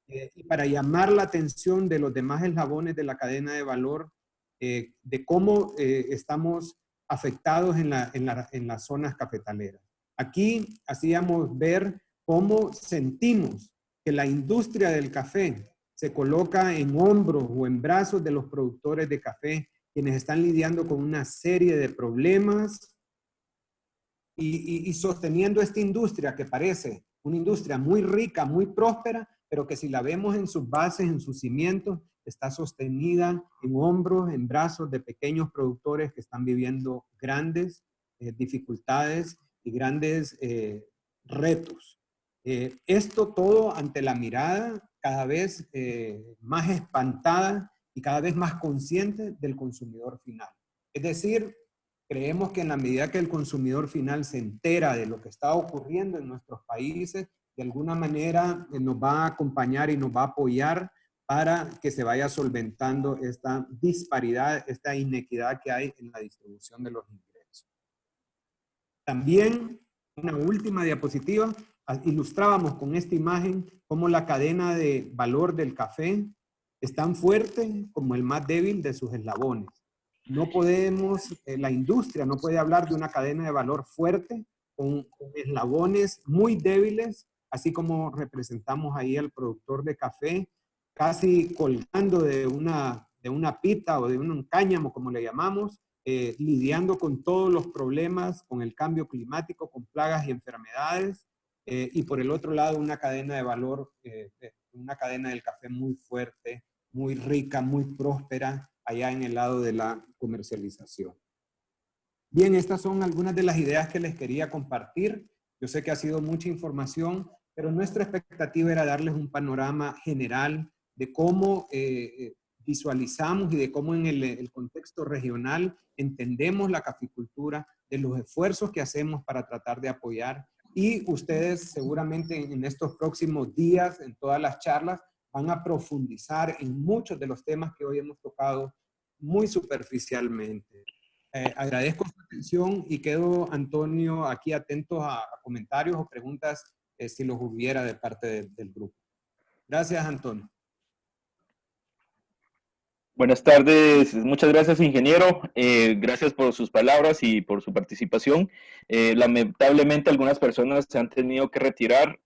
Speaker 1: y para llamar la atención de los demás eslabones de la cadena de valor, de cómo estamos afectados en las zonas cafetaleras. Aquí hacíamos ver cómo sentimos que la industria del café se coloca en hombros o en brazos de los productores de café, quienes están lidiando con una serie de problemas y sosteniendo esta industria que parece una industria muy rica, muy próspera, pero que si la vemos en sus bases, en sus cimientos, está sostenida en hombros, en brazos de pequeños productores que están viviendo grandes dificultades y grandes retos. Esto todo ante la mirada cada vez más espantada y cada vez más consciente del consumidor final. Es decir, creemos que en la medida que el consumidor final se entera de lo que está ocurriendo en nuestros países, de alguna manera nos va a acompañar y nos va a apoyar para que se vaya solventando esta disparidad, esta inequidad que hay en la distribución de los ingresos. También, una última diapositiva, ilustrábamos con esta imagen cómo la cadena de valor del café es tan fuerte como el más débil de sus eslabones. No podemos, la industria no puede hablar de una cadena de valor fuerte con eslabones muy débiles, así como representamos ahí al productor de café, casi colgando de una pita o de un cáñamo, como le llamamos, lidiando con todos los problemas, con el cambio climático, con plagas y enfermedades, y por el otro lado una cadena de valor, una cadena del café muy fuerte, muy rica, muy próspera, allá en el lado de la comercialización. Bien, estas son algunas de las ideas que les quería compartir. Yo sé que ha sido mucha información, pero nuestra expectativa era darles un panorama general de cómo visualizamos y de cómo en el contexto regional entendemos la caficultura, de los esfuerzos que hacemos para tratar de apoyar. Y ustedes seguramente en estos próximos días, en todas las charlas, van a profundizar en muchos de los temas que hoy hemos tocado muy superficialmente. Agradezco su atención y quedo, Antonio, aquí atento a comentarios o preguntas si los hubiera de parte del grupo. Gracias, Antonio.
Speaker 4: Buenas tardes, muchas gracias, ingeniero. Gracias por sus palabras y por su participación. Lamentablemente algunas personas se han tenido que retirar,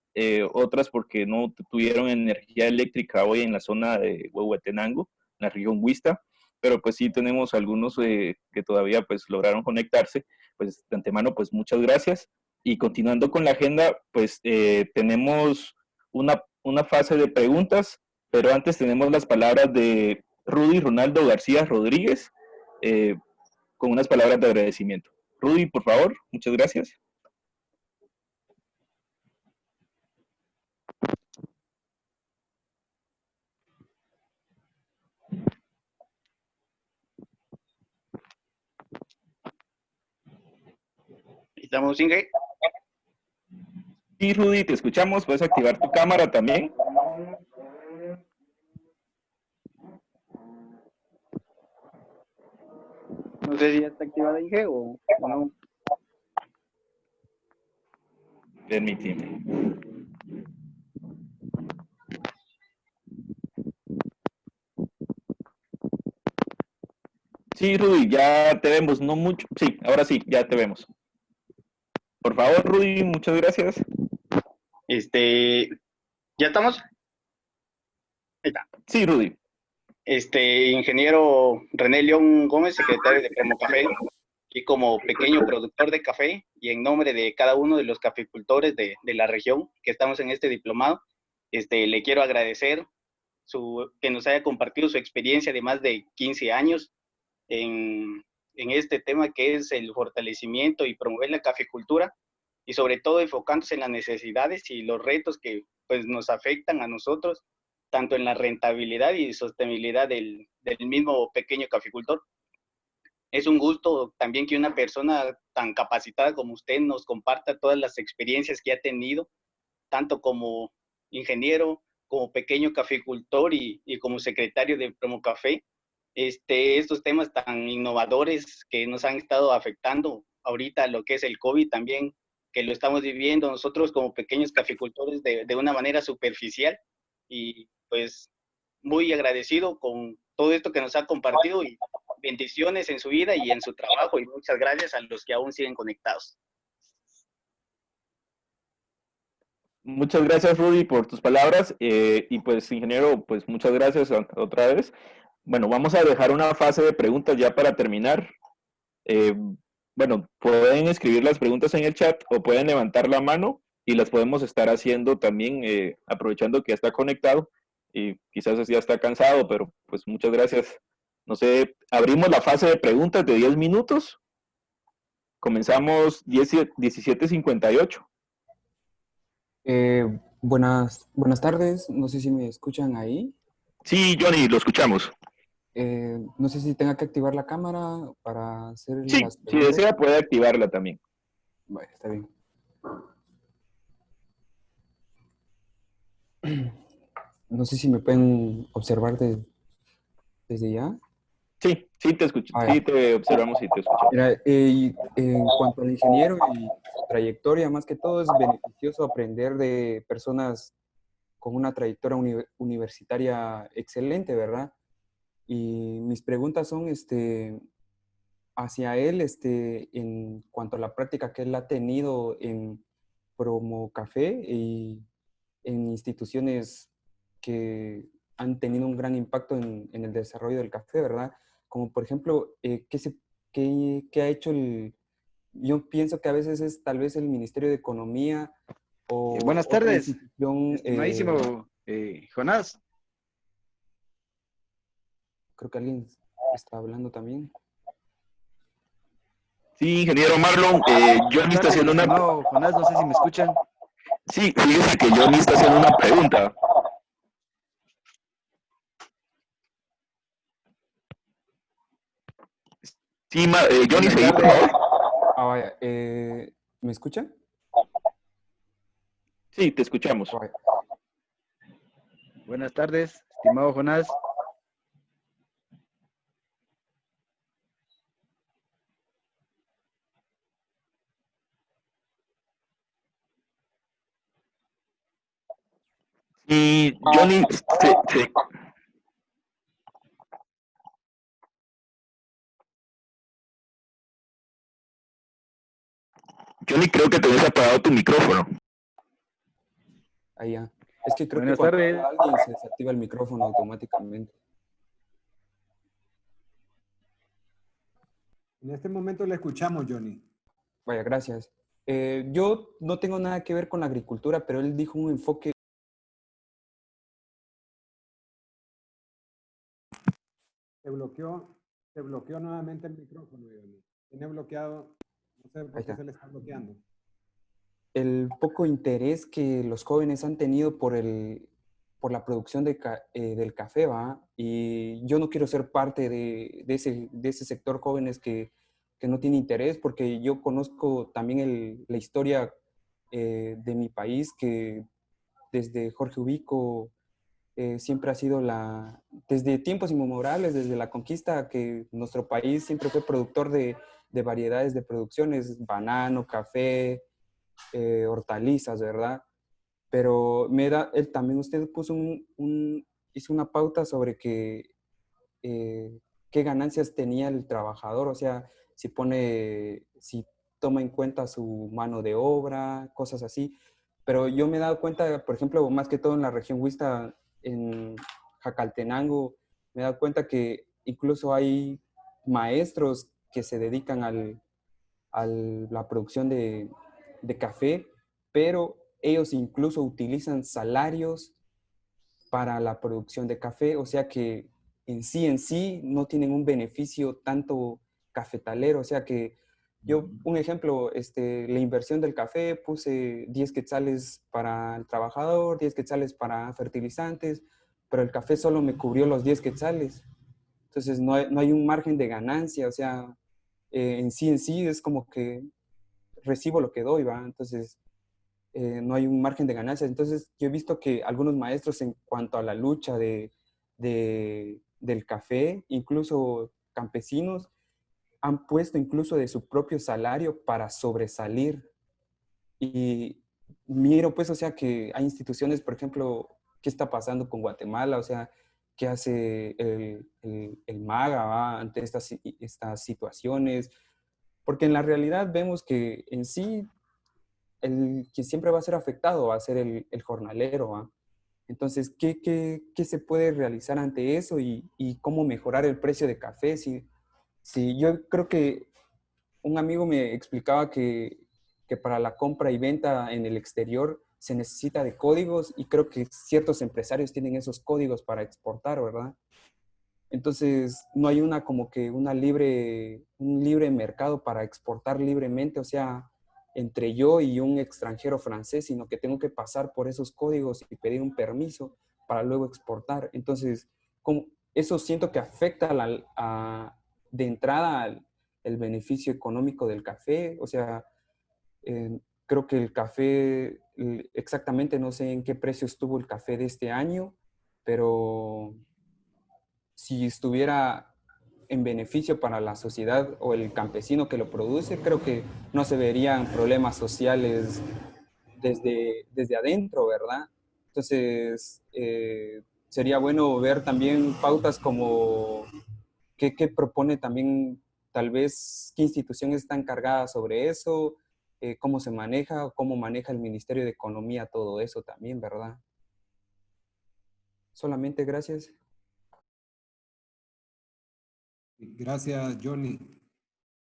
Speaker 4: otras porque no tuvieron energía eléctrica hoy en la zona de Huehuetenango, en la región Huista, pero pues sí tenemos algunos que todavía pues lograron conectarse. Pues de antemano pues muchas gracias. Y continuando con la agenda, pues tenemos una fase de preguntas, pero antes tenemos las palabras de Rudy Ronaldo García Rodríguez, con unas palabras de agradecimiento. Rudy, por favor, muchas gracias.
Speaker 3: ¿Estamos, Ingrid?
Speaker 4: Sí, Rudy, te escuchamos. Puedes activar tu cámara también.
Speaker 3: No sé si ya está activada Inge o no.
Speaker 4: Permíteme. Sí, Rudy, ya te vemos, no mucho. Sí, ahora sí, ya te vemos. Por favor, Rudy, muchas gracias.
Speaker 3: ¿Ya estamos? Ahí está.
Speaker 4: Sí, Rudy.
Speaker 3: Ingeniero René León Gómez, secretario de Promocafé, y como pequeño productor de café, y en nombre de cada uno de los caficultores de la región que estamos en este diplomado, le quiero agradecer que nos haya compartido su experiencia de más de 15 años en este tema que es el fortalecimiento y promover la caficultura, y sobre todo enfocándose en las necesidades y los retos que pues nos afectan a nosotros, tanto en la rentabilidad y sostenibilidad del mismo pequeño caficultor. Es un gusto también que una persona tan capacitada como usted nos comparta todas las experiencias que ha tenido, tanto como ingeniero, como pequeño caficultor y como secretario de Promocafé. Estos temas tan innovadores que nos han estado afectando ahorita, lo que es el COVID también, que lo estamos viviendo nosotros como pequeños caficultores de una manera superficial, y pues muy agradecido con todo esto que nos ha compartido, y bendiciones en su vida y en su trabajo, y muchas gracias a los que aún siguen conectados.
Speaker 4: Muchas gracias, Rudy, por tus palabras. Y pues, ingeniero, pues muchas gracias otra vez. Bueno, vamos a dejar una fase de preguntas ya para terminar. Eh, bueno, pueden escribir las preguntas en el chat o pueden levantar la mano y las podemos estar haciendo también, aprovechando que ya está conectado y quizás ya está cansado, pero pues muchas gracias. No sé, abrimos la fase de preguntas de 10 minutos. Comenzamos 17:58.
Speaker 5: Buenas tardes, no sé si me escuchan ahí.
Speaker 4: Sí, Johnny, lo escuchamos.
Speaker 5: No sé si tenga que activar la cámara para hacer
Speaker 4: Sí,
Speaker 5: las
Speaker 4: si
Speaker 5: preguntas.
Speaker 4: desea puede activarla también.
Speaker 5: Vale, está bien. No sé si me pueden observar desde ya.
Speaker 4: Sí, sí te escucho,
Speaker 5: Ah,
Speaker 4: sí te observamos y te escuchamos.
Speaker 5: Mira, en cuanto al ingeniero y su trayectoria, más que todo es beneficioso aprender de personas con una trayectoria universitaria excelente, ¿verdad? Y mis preguntas son, hacia él, en cuanto a la práctica que él ha tenido en Promo Café y en instituciones que han tenido un gran impacto en el desarrollo del café, ¿verdad? Como por ejemplo, ¿qué ha hecho yo pienso que a veces es tal vez el Ministerio de Economía o
Speaker 6: Buenas
Speaker 5: otra
Speaker 6: tardes,
Speaker 5: institución,
Speaker 6: estimadísimo Jonás.
Speaker 5: creo que alguien está hablando también.
Speaker 4: Sí, ingeniero Marlon, Johnny
Speaker 6: Buenas
Speaker 4: está
Speaker 6: tardes,
Speaker 4: haciendo una...
Speaker 6: estimado Jonás, no sé si me escuchan.
Speaker 4: Sí, fíjese que Johnny está haciendo una pregunta. Sí, Johnny,
Speaker 6: Buenas
Speaker 4: seguí, por
Speaker 6: tardes.
Speaker 4: favor.
Speaker 5: Vaya, ¿me escuchan?
Speaker 4: Sí, te escuchamos.
Speaker 5: Vaya.
Speaker 6: Buenas tardes, estimado Jonás.
Speaker 4: Y Johnny, Johnny, creo que tenés apagado tu micrófono.
Speaker 5: Ahí ya. Es que creo que
Speaker 6: Buenas
Speaker 5: cuando
Speaker 6: tardes.
Speaker 5: habla alguien se desactiva el micrófono automáticamente.
Speaker 1: En este momento le escuchamos, Johnny.
Speaker 5: Vaya, gracias. Yo no tengo nada que ver con la agricultura, pero él dijo un enfoque.
Speaker 1: Se bloqueó nuevamente el micrófono, Johnny. Tiene bloqueado, no sé
Speaker 5: Ahí
Speaker 1: por qué
Speaker 5: está.
Speaker 1: se le está bloqueando.
Speaker 5: El poco interés que los jóvenes han tenido por la producción del café, ¿va? Y yo no quiero ser parte de ese sector jóvenes que no tiene interés, porque yo conozco también la historia de mi país, que desde Jorge Ubico siempre ha sido desde tiempos inmemorables, desde la conquista, que nuestro país siempre fue productor de variedades de producciones, banano, café, hortalizas, ¿verdad? Pero también usted puso hizo una pauta sobre qué ganancias tenía el trabajador, o sea, si toma en cuenta su mano de obra, cosas así. Pero yo me he dado cuenta, por ejemplo, más que todo en la región Huista, en Jacaltenango, me he dado cuenta que incluso hay maestros que se dedican a la producción de café, pero ellos incluso utilizan salarios para la producción de café, o sea que en sí no tienen un beneficio tanto cafetalero, o sea que yo, un ejemplo, la inversión del café, puse 10 quetzales para el trabajador, 10 quetzales para fertilizantes, pero el café solo me cubrió los 10 quetzales. Entonces no hay un margen de ganancia, o sea, en sí es como que recibo lo que doy, ¿va? Entonces, no hay un margen de ganancia. Entonces, yo he visto que algunos maestros en cuanto a la lucha del café, incluso campesinos, han puesto incluso de su propio salario para sobresalir. Y miro, pues, o sea, que hay instituciones, por ejemplo, ¿qué está pasando con Guatemala? O sea, ¿qué hace el MAGA, ¿va? Ante estas situaciones? Porque en la realidad vemos que en sí el que siempre va a ser afectado va a ser el jornalero, ¿va? Entonces, ¿qué se puede realizar ante eso y cómo mejorar el precio de café? Si yo creo que un amigo me explicaba que para la compra y venta en el exterior se necesita de códigos y creo que ciertos empresarios tienen esos códigos para exportar, ¿verdad? Entonces, no hay como que un libre mercado para exportar libremente, o sea, entre yo y un extranjero francés, sino que tengo que pasar por esos códigos y pedir un permiso para luego exportar. Entonces, eso siento que afecta de entrada el beneficio económico del café. O sea, creo que el café, exactamente no sé en qué precio estuvo el café de este año, pero si estuviera en beneficio para la sociedad o el campesino que lo produce, creo que no se verían problemas sociales desde adentro, ¿verdad? Entonces, sería bueno ver también pautas como qué propone también, tal vez, qué instituciones están cargadas sobre eso, cómo se maneja, cómo maneja el Ministerio de Economía todo eso también, ¿verdad? Solamente gracias.
Speaker 1: Gracias, Johnny.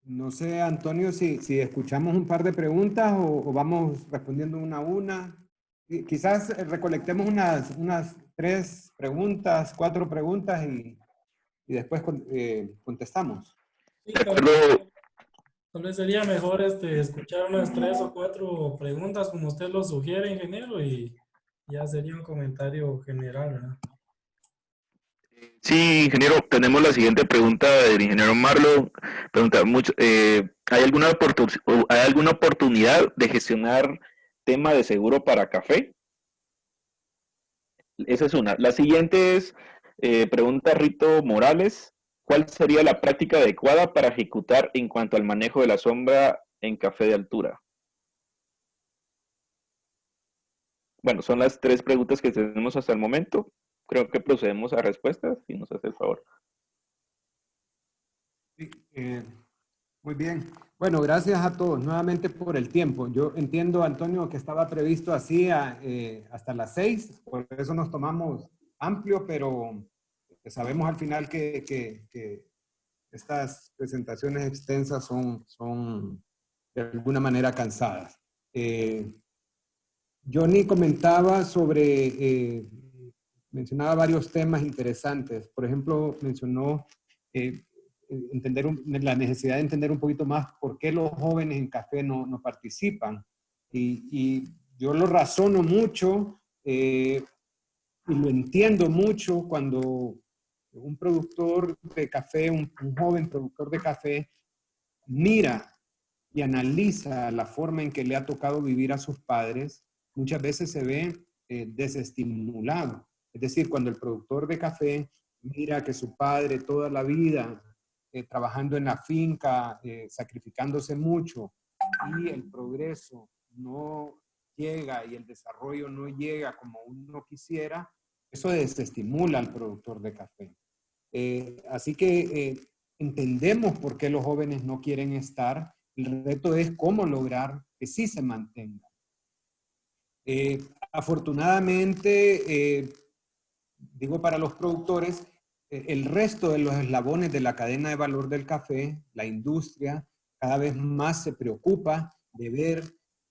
Speaker 1: No sé, Antonio, si escuchamos un par de preguntas o vamos respondiendo una a una. Quizás recolectemos unas 3 preguntas, 4 preguntas y después contestamos.
Speaker 2: Sí,
Speaker 4: De acuerdo,
Speaker 2: tal vez sería mejor escuchar unas 3 o 4 preguntas como usted lo sugiere, ingeniero, y ya sería un comentario general, ¿verdad?
Speaker 4: sí, ingeniero, tenemos la siguiente pregunta del ingeniero Marlo. Pregunta, ¿hay alguna oportunidad de gestionar tema de seguro para café? Esa es una. La siguiente es, pregunta Rito Morales, ¿cuál sería la práctica adecuada para ejecutar en cuanto al manejo de la sombra en café de altura? Bueno, son las 3 preguntas que tenemos hasta el momento. Creo que procedemos a respuestas, si nos hace el favor.
Speaker 1: Sí, muy bien. Bueno, gracias a todos nuevamente por el tiempo. Yo entiendo, Antonio, que estaba previsto así hasta las 6, por eso nos tomamos amplio, pero sabemos al final que estas presentaciones extensas son de alguna manera cansadas. Johnny comentaba mencionaba varios temas interesantes. Por ejemplo, mencionó la necesidad de entender un poquito más por qué los jóvenes en café no participan. Y yo lo razono mucho y lo entiendo mucho cuando un productor de café, un joven productor de café, mira y analiza la forma en que le ha tocado vivir a sus padres, muchas veces se ve desestimulado. Es decir, cuando el productor de café mira que su padre toda la vida trabajando en la finca, sacrificándose mucho, y el progreso no llega y el desarrollo no llega como uno quisiera, eso desestimula al productor de café. Así que entendemos por qué los jóvenes no quieren estar. El reto es cómo lograr que sí se mantengan. Afortunadamente, digo para los productores, el resto de los eslabones de la cadena de valor del café, la industria, cada vez más se preocupa de ver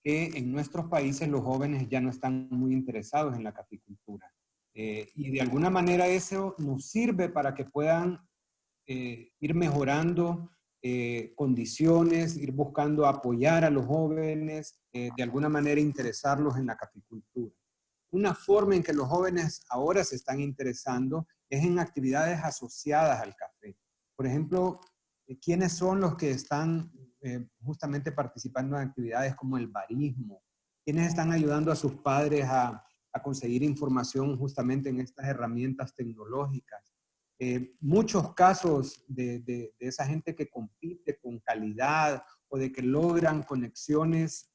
Speaker 1: que en nuestros países los jóvenes ya no están muy interesados en la caficultura. Y de alguna manera eso nos sirve para que puedan ir mejorando condiciones, ir buscando apoyar a los jóvenes, de alguna manera interesarlos en la caficultura. Una forma en que los jóvenes ahora se están interesando es en actividades asociadas al café. Por ejemplo, ¿quiénes son los que están justamente participando en actividades como el barismo? ¿Quiénes están ayudando a sus padres a conseguir información justamente en estas herramientas tecnológicas? Muchos casos de esa gente que compite con calidad o de que logran conexiones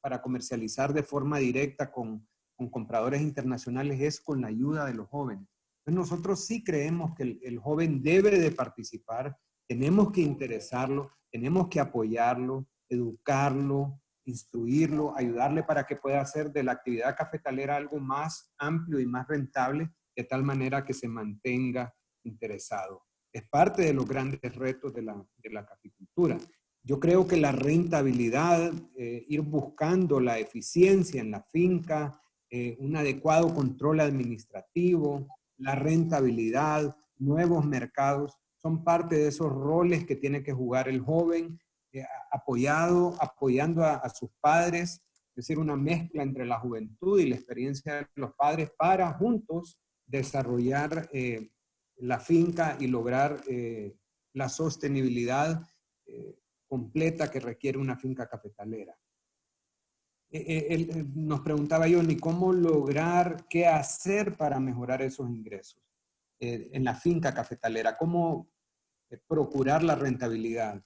Speaker 1: para comercializar de forma directa con compradores internacionales es con la ayuda de los jóvenes. Entonces nosotros sí creemos que el joven debe de participar, tenemos que interesarlo, tenemos que apoyarlo, educarlo, instruirlo, ayudarle para que pueda hacer de la actividad cafetalera algo más amplio y más rentable, de tal manera que se mantenga interesado. Es parte de los grandes retos de la caficultura. Yo creo que la rentabilidad, ir buscando la eficiencia en la finca, un adecuado control administrativo, la rentabilidad, nuevos mercados, son parte de esos roles que tiene que jugar el joven, apoyando a sus padres, es decir, una mezcla entre la juventud y la experiencia de los padres para juntos desarrollar la finca y lograr la sostenibilidad completa que requiere una finca cafetalera. Nos preguntaba Johnny, ¿cómo lograr, qué hacer para mejorar esos ingresos en la finca cafetalera? ¿Cómo procurar la rentabilidad?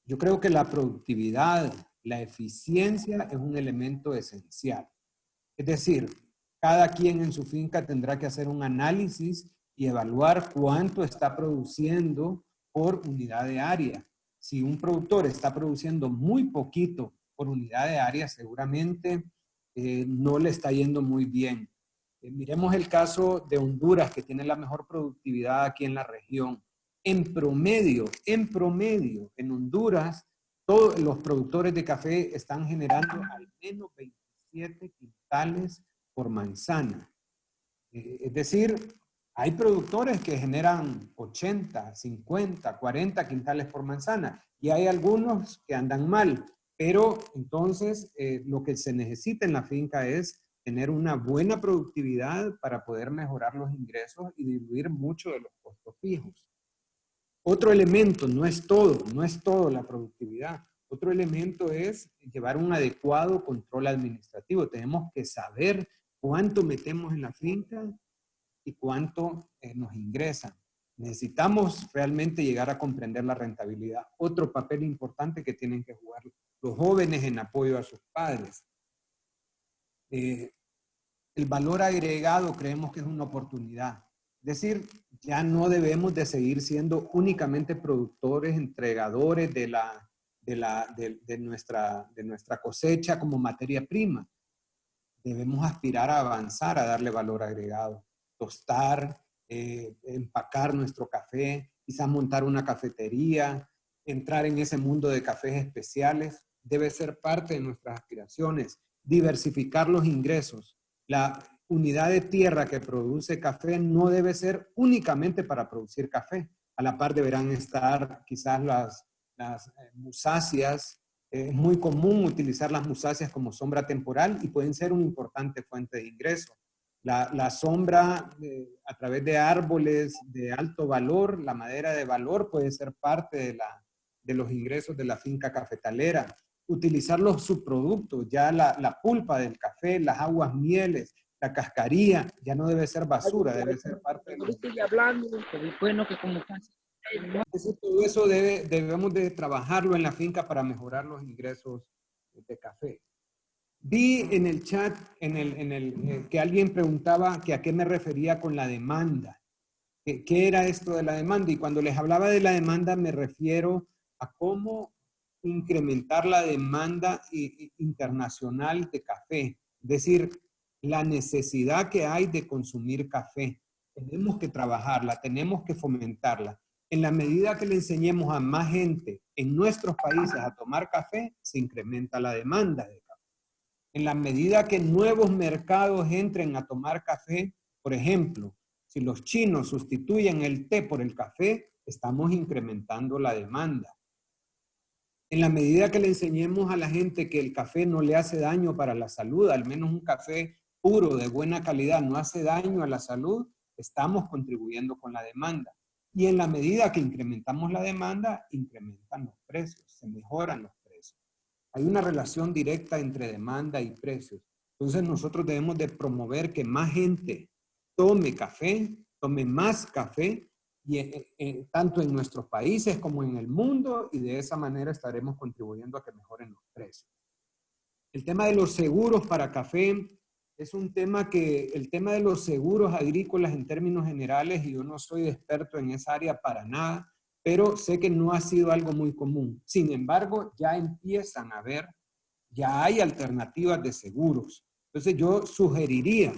Speaker 1: Yo creo que la productividad, la eficiencia es un elemento esencial. Es decir, cada quien en su finca tendrá que hacer un análisis y evaluar cuánto está produciendo por unidad de área. Si un productor está produciendo muy poquito por unidad de área, seguramente no le está yendo muy bien. Miremos el caso de Honduras, que tiene la mejor productividad aquí en la región. En promedio, en Honduras, todos los productores de café están generando al menos 27 quintales por manzana. Es decir, hay productores que generan 80, 50, 40 quintales por manzana y hay algunos que andan mal, pero entonces lo que se necesita en la finca es tener una buena productividad para poder mejorar los ingresos y diluir mucho de los costos fijos. Otro elemento, no es todo la productividad. Otro elemento es llevar un adecuado control administrativo. Tenemos que saber cuánto metemos en la finca y cuánto nos ingresan. Necesitamos realmente llegar a comprender la rentabilidad. Otro papel importante que tienen que jugar los jóvenes en apoyo a sus padres. El valor agregado creemos que es una oportunidad. Es decir, ya no debemos de seguir siendo únicamente productores, entregadores de nuestra cosecha como materia prima. Debemos aspirar a avanzar, a darle valor agregado. Tostar, empacar nuestro café, quizás montar una cafetería, entrar en ese mundo de cafés especiales, debe ser parte de nuestras aspiraciones. Diversificar los ingresos. La unidad de tierra que produce café no debe ser únicamente para producir café. A la par deberán estar quizás las musáceas. Es muy común utilizar las musáceas como sombra temporal y pueden ser una importante fuente de ingreso. La sombra a través de árboles de alto valor, la madera de valor puede ser parte de los ingresos de la finca cafetalera. Utilizar los subproductos, ya la pulpa del café, las aguas mieles, la cascarilla, ya no debe ser basura, debe ser parte de
Speaker 7: Yo estoy hablando, pero bueno, que como casi...
Speaker 1: todo eso debemos de trabajarlo en la finca para mejorar los ingresos de café. Vi en el chat que alguien preguntaba que a qué me refería con la demanda. ¿Qué era esto de la demanda? Y cuando les hablaba de la demanda me refiero a cómo incrementar la demanda internacional de café. Es decir, la necesidad que hay de consumir café. Tenemos que trabajarla, tenemos que fomentarla. En la medida que le enseñemos a más gente en nuestros países a tomar café, se incrementa la demanda de café. En la medida que nuevos mercados entren a tomar café, por ejemplo, si los chinos sustituyen el té por el café, estamos incrementando la demanda. En la medida que le enseñemos a la gente que el café no le hace daño para la salud, al menos un café puro, de buena calidad, no hace daño a la salud, estamos contribuyendo con la demanda. Y en la medida que incrementamos la demanda, incrementan los precios, se mejoran los precios. Hay una relación directa entre demanda y precios. Entonces nosotros debemos de promover que más gente tome café, tome más café, y, tanto en nuestros países como en el mundo, y de esa manera estaremos contribuyendo a que mejoren los precios. El tema de los seguros para café es un tema que, el tema de los seguros agrícolas en términos generales, y yo no soy experto en esa área para nada, pero sé que no ha sido algo muy común. Sin embargo, ya empiezan a ver, ya hay alternativas de seguros. Entonces yo sugeriría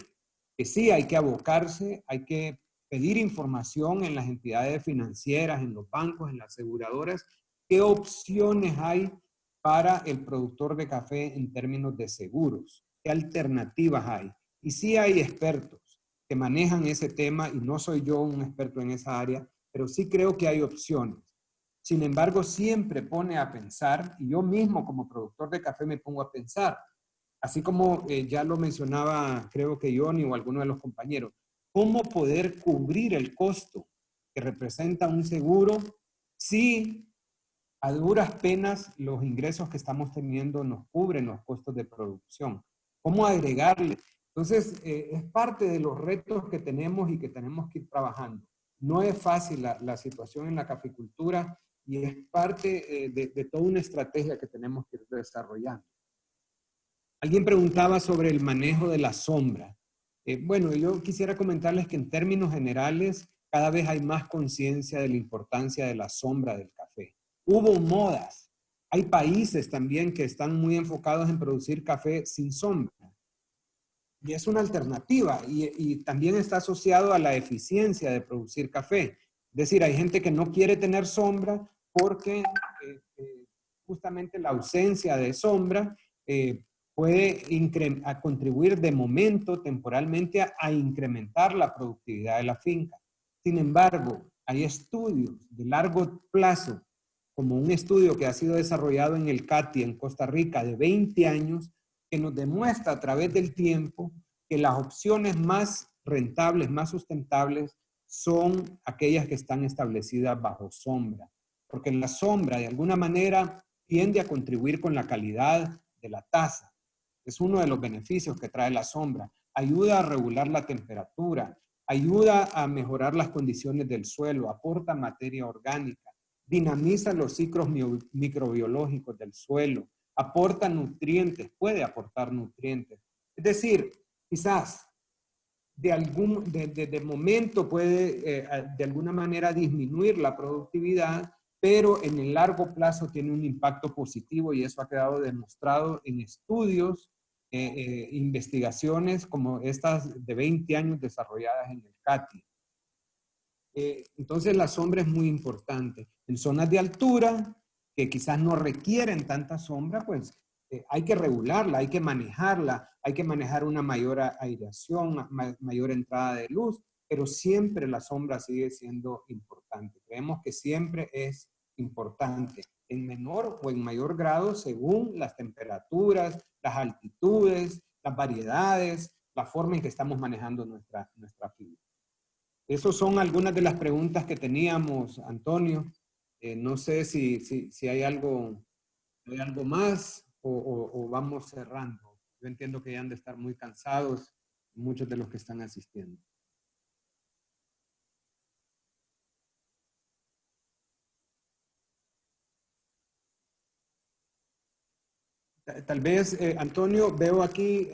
Speaker 1: que sí, hay que abocarse, hay que pedir información en las entidades financieras, en los bancos, en las aseguradoras, qué opciones hay para el productor de café en términos de seguros, qué alternativas hay. Y sí hay expertos que manejan ese tema, y no soy yo un experto en esa área, pero sí creo que hay opciones. Sin embargo, siempre pone a pensar, y yo mismo como productor de café me pongo a pensar, así como ya lo mencionaba, creo que Johnny o alguno de los compañeros, cómo poder cubrir el costo que representa un seguro si a duras penas los ingresos que estamos teniendo nos cubren los costos de producción. ¿Cómo agregarle? Entonces, es parte de los retos que tenemos y que tenemos que ir trabajando. No es fácil la situación en la caficultura, y es parte de toda una estrategia que tenemos que ir desarrollando. Alguien preguntaba sobre el manejo de la sombra. Bueno, yo quisiera comentarles que en términos generales cada vez hay más conciencia de la importancia de la sombra del café. Hubo modas. Hay países también que están muy enfocados en producir café sin sombra. Y es una alternativa, y también está asociado a la eficiencia de producir café. Es decir, hay gente que no quiere tener sombra porque justamente la ausencia de sombra puede contribuir de momento, temporalmente, a incrementar la productividad de la finca. Sin embargo, hay estudios de largo plazo, como un estudio que ha sido desarrollado en el CATI en Costa Rica de 20 años, que nos demuestra a través del tiempo que las opciones más rentables, más sustentables, son aquellas que están establecidas bajo sombra. Porque la sombra, de alguna manera, tiende a contribuir con la calidad de la taza. Es uno de los beneficios que trae la sombra. Ayuda a regular la temperatura, ayuda a mejorar las condiciones del suelo, aporta materia orgánica, dinamiza los ciclos microbiológicos del suelo, aporta nutrientes, puede aportar nutrientes. Es decir, quizás de momento puede de alguna manera disminuir la productividad, pero en el largo plazo tiene un impacto positivo, y eso ha quedado demostrado en estudios, investigaciones como estas de 20 años desarrolladas en el CATI. Entonces la sombra es muy importante. En zonas de altura, que quizás no requieren tanta sombra, pues hay que regularla, hay que manejarla, hay que manejar una mayor aireación, mayor entrada de luz, pero siempre la sombra sigue siendo importante. Creemos que siempre es importante, en menor o en mayor grado según las temperaturas, las altitudes, las variedades, la forma en que estamos manejando nuestra finca. Esas son algunas de las preguntas que teníamos, Antonio. No sé si hay algo más o vamos cerrando. Yo entiendo que ya han de estar muy cansados muchos de los que están asistiendo. Tal vez, Antonio, veo aquí,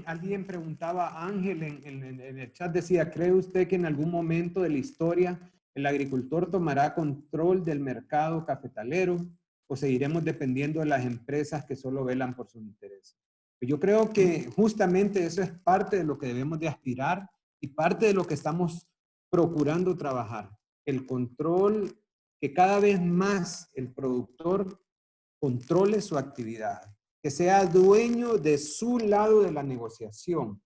Speaker 1: alguien preguntaba, Ángel en el chat decía, ¿cree usted que en algún momento de la historia el agricultor tomará control del mercado cafetalero o seguiremos dependiendo de las empresas que solo velan por sus intereses? Yo creo que justamente eso es parte de lo que debemos de aspirar y parte de lo que estamos procurando trabajar. El control, que cada vez más el productor controle su actividad, que sea dueño de su lado de la negociación.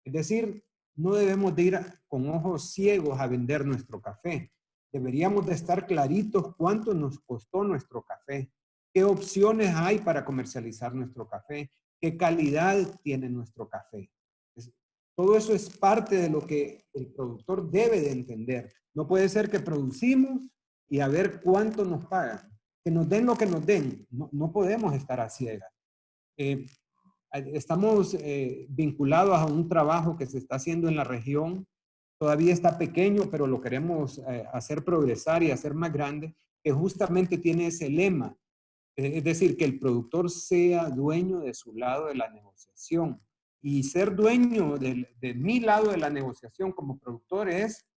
Speaker 1: Es decir, no debemos de ir con ojos ciegos a vender nuestro café. Deberíamos de estar claritos cuánto nos costó nuestro café, qué opciones hay para comercializar nuestro café, qué calidad tiene nuestro café. Todo eso es parte de lo que el productor debe de entender. No puede ser que producimos y a ver cuánto nos pagan. Que nos den lo que nos den. No podemos estar a ciegas. Estamos vinculados a un trabajo que se está haciendo en la región. Todavía está pequeño, pero lo queremos hacer progresar y hacer más grande, que justamente tiene ese lema. Es decir, que el productor sea dueño de su lado de la negociación. Y ser dueño de mi lado de la negociación como productor es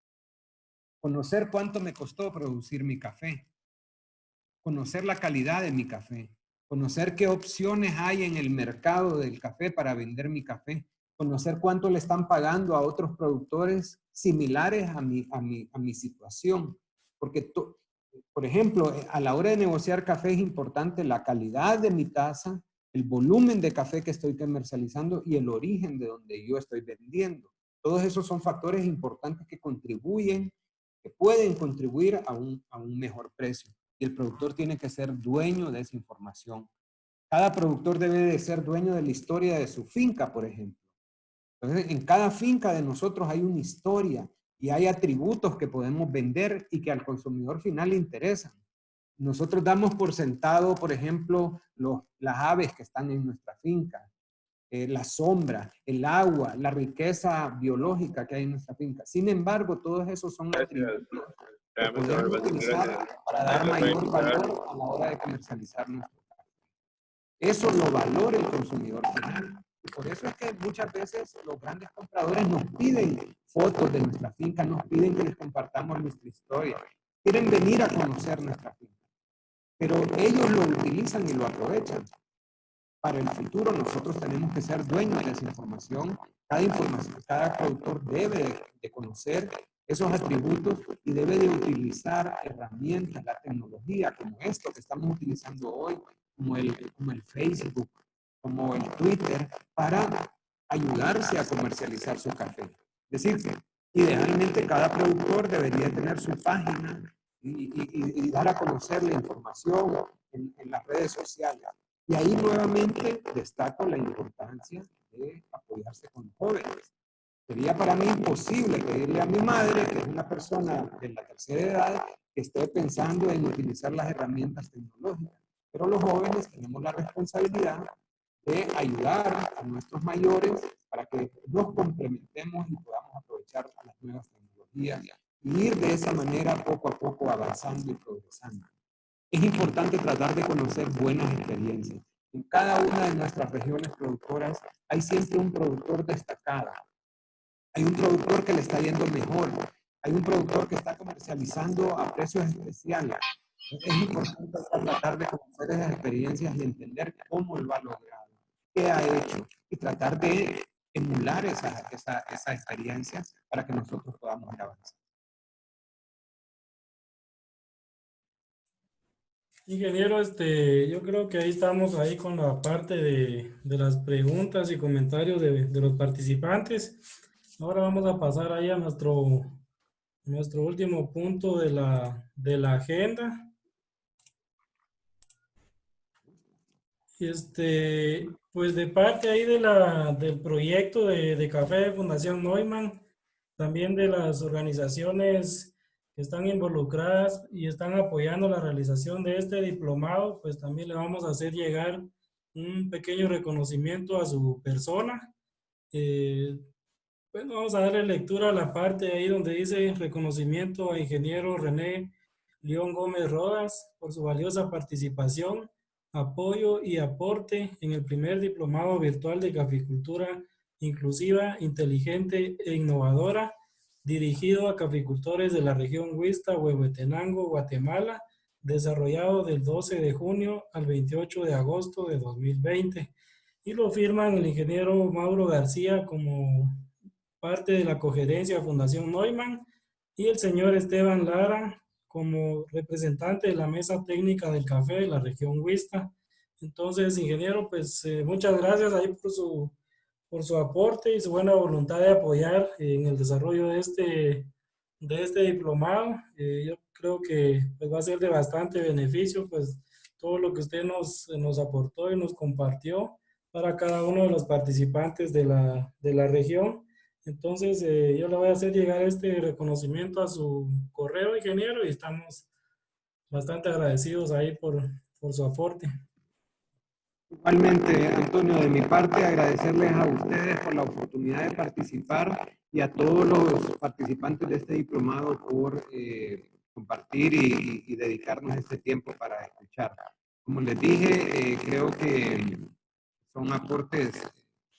Speaker 1: conocer cuánto me costó producir mi café, conocer la calidad de mi café, conocer qué opciones hay en el mercado del café para vender mi café, conocer cuánto le están pagando a otros productores similares a mi situación. Porque, por ejemplo, a la hora de negociar café es importante la calidad de mi taza, el volumen de café que estoy comercializando y el origen de donde yo estoy vendiendo. Todos esos son factores importantes que contribuyen, que pueden contribuir a un mejor precio. Y el productor tiene que ser dueño de esa información. Cada productor debe de ser dueño de la historia de su finca, por ejemplo. Entonces, en cada finca de nosotros hay una historia y hay atributos que podemos vender y que al consumidor final le interesan. Nosotros damos por sentado, por ejemplo, las aves que están en nuestra finca, la sombra, el agua, la riqueza biológica que hay en nuestra finca. Sin embargo, todos esos son atributos que podemos utilizar para dar mayor valor a la hora de comercializar nuestro café. Eso lo valora el consumidor final. Y por eso es que muchas veces los grandes compradores nos piden fotos de nuestra finca, nos piden que les compartamos nuestra historia. Quieren venir a conocer nuestra finca. Pero ellos lo utilizan y lo aprovechan. Para el futuro nosotros tenemos que ser dueños de esa información. Cada productor debe de conocer esos atributos y debe de utilizar herramientas, la tecnología como esto que estamos utilizando hoy, como el Facebook, como el Twitter, para ayudarse a comercializar su café. Es decir, que idealmente cada productor debería tener su página y dar a conocer la información en las redes sociales. Y ahí nuevamente destaco la importancia de apoyarse con jóvenes. Sería para mí imposible pedirle a mi madre, que es una persona de la tercera edad, que esté pensando en utilizar las herramientas tecnológicas. Pero los jóvenes tenemos la responsabilidad de ayudar a nuestros mayores para que nos complementemos y podamos aprovechar a las nuevas tecnologías y ir de esa manera poco a poco avanzando y progresando. Es importante tratar de conocer buenas experiencias. En cada una de nuestras regiones productoras hay siempre un productor destacado. Hay un productor que le está yendo mejor. Hay un productor que está comercializando a precios especiales. Es importante tratar de conocer esas experiencias y entender cómo lo ha logrado, qué ha hecho y tratar de emular esa experiencia para que nosotros podamos ir avanzando.
Speaker 2: Ingeniero, yo creo que ahí estamos ahí con la parte de las preguntas y comentarios de los participantes. Ahora vamos a pasar ahí a nuestro último punto de la agenda. Pues de parte ahí del proyecto de Café de Fundación Neumann, también de las organizaciones que están involucradas y están apoyando la realización de este diplomado, pues también le vamos a hacer llegar un pequeño reconocimiento a su persona. Bueno, vamos a darle lectura a la parte ahí donde dice reconocimiento a ingeniero René León Gómez Rodas por su valiosa participación, apoyo y aporte en el primer diplomado virtual de caficultura inclusiva, inteligente e innovadora, dirigido a caficultores de la región Huista, Huehuetenango, Guatemala, desarrollado del 12 de junio al 28 de agosto de 2020. Y lo firman el ingeniero Mauro García como parte de la cogerencia Fundación Neumann, y el señor Esteban Lara como representante de la mesa técnica del café de la región Huista. Entonces, ingeniero, pues muchas gracias ahí por su aporte y su buena voluntad de apoyar en el desarrollo de este diplomado. Yo creo que pues, va a ser de bastante beneficio, pues todo lo que usted nos aportó y nos compartió para cada uno de los participantes de la región. Entonces, yo le voy a hacer llegar este reconocimiento a su correo, ingeniero, y estamos bastante agradecidos ahí por su aporte.
Speaker 1: Igualmente, Antonio, de mi parte, agradecerles a ustedes por la oportunidad de participar y a todos los participantes de este diplomado por compartir y dedicarnos este tiempo para escuchar. Como les dije, creo que son aportes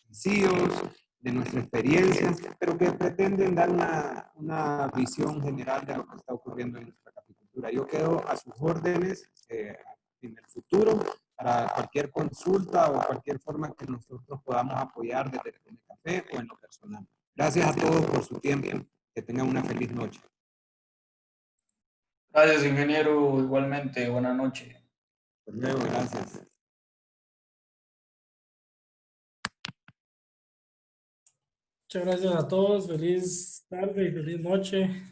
Speaker 1: sencillos de nuestra experiencia, pero que pretenden dar una visión general de lo que está ocurriendo en nuestra caficultura. Yo quedo a sus órdenes en el futuro para cualquier consulta o cualquier forma que nosotros podamos apoyar desde el café o en lo personal. Gracias a todos por su tiempo. Que tengan una feliz noche.
Speaker 8: Gracias, ingeniero. Igualmente, buenas noches.
Speaker 1: Hasta luego, gracias.
Speaker 2: Muchas gracias a todos. Feliz tarde y feliz noche.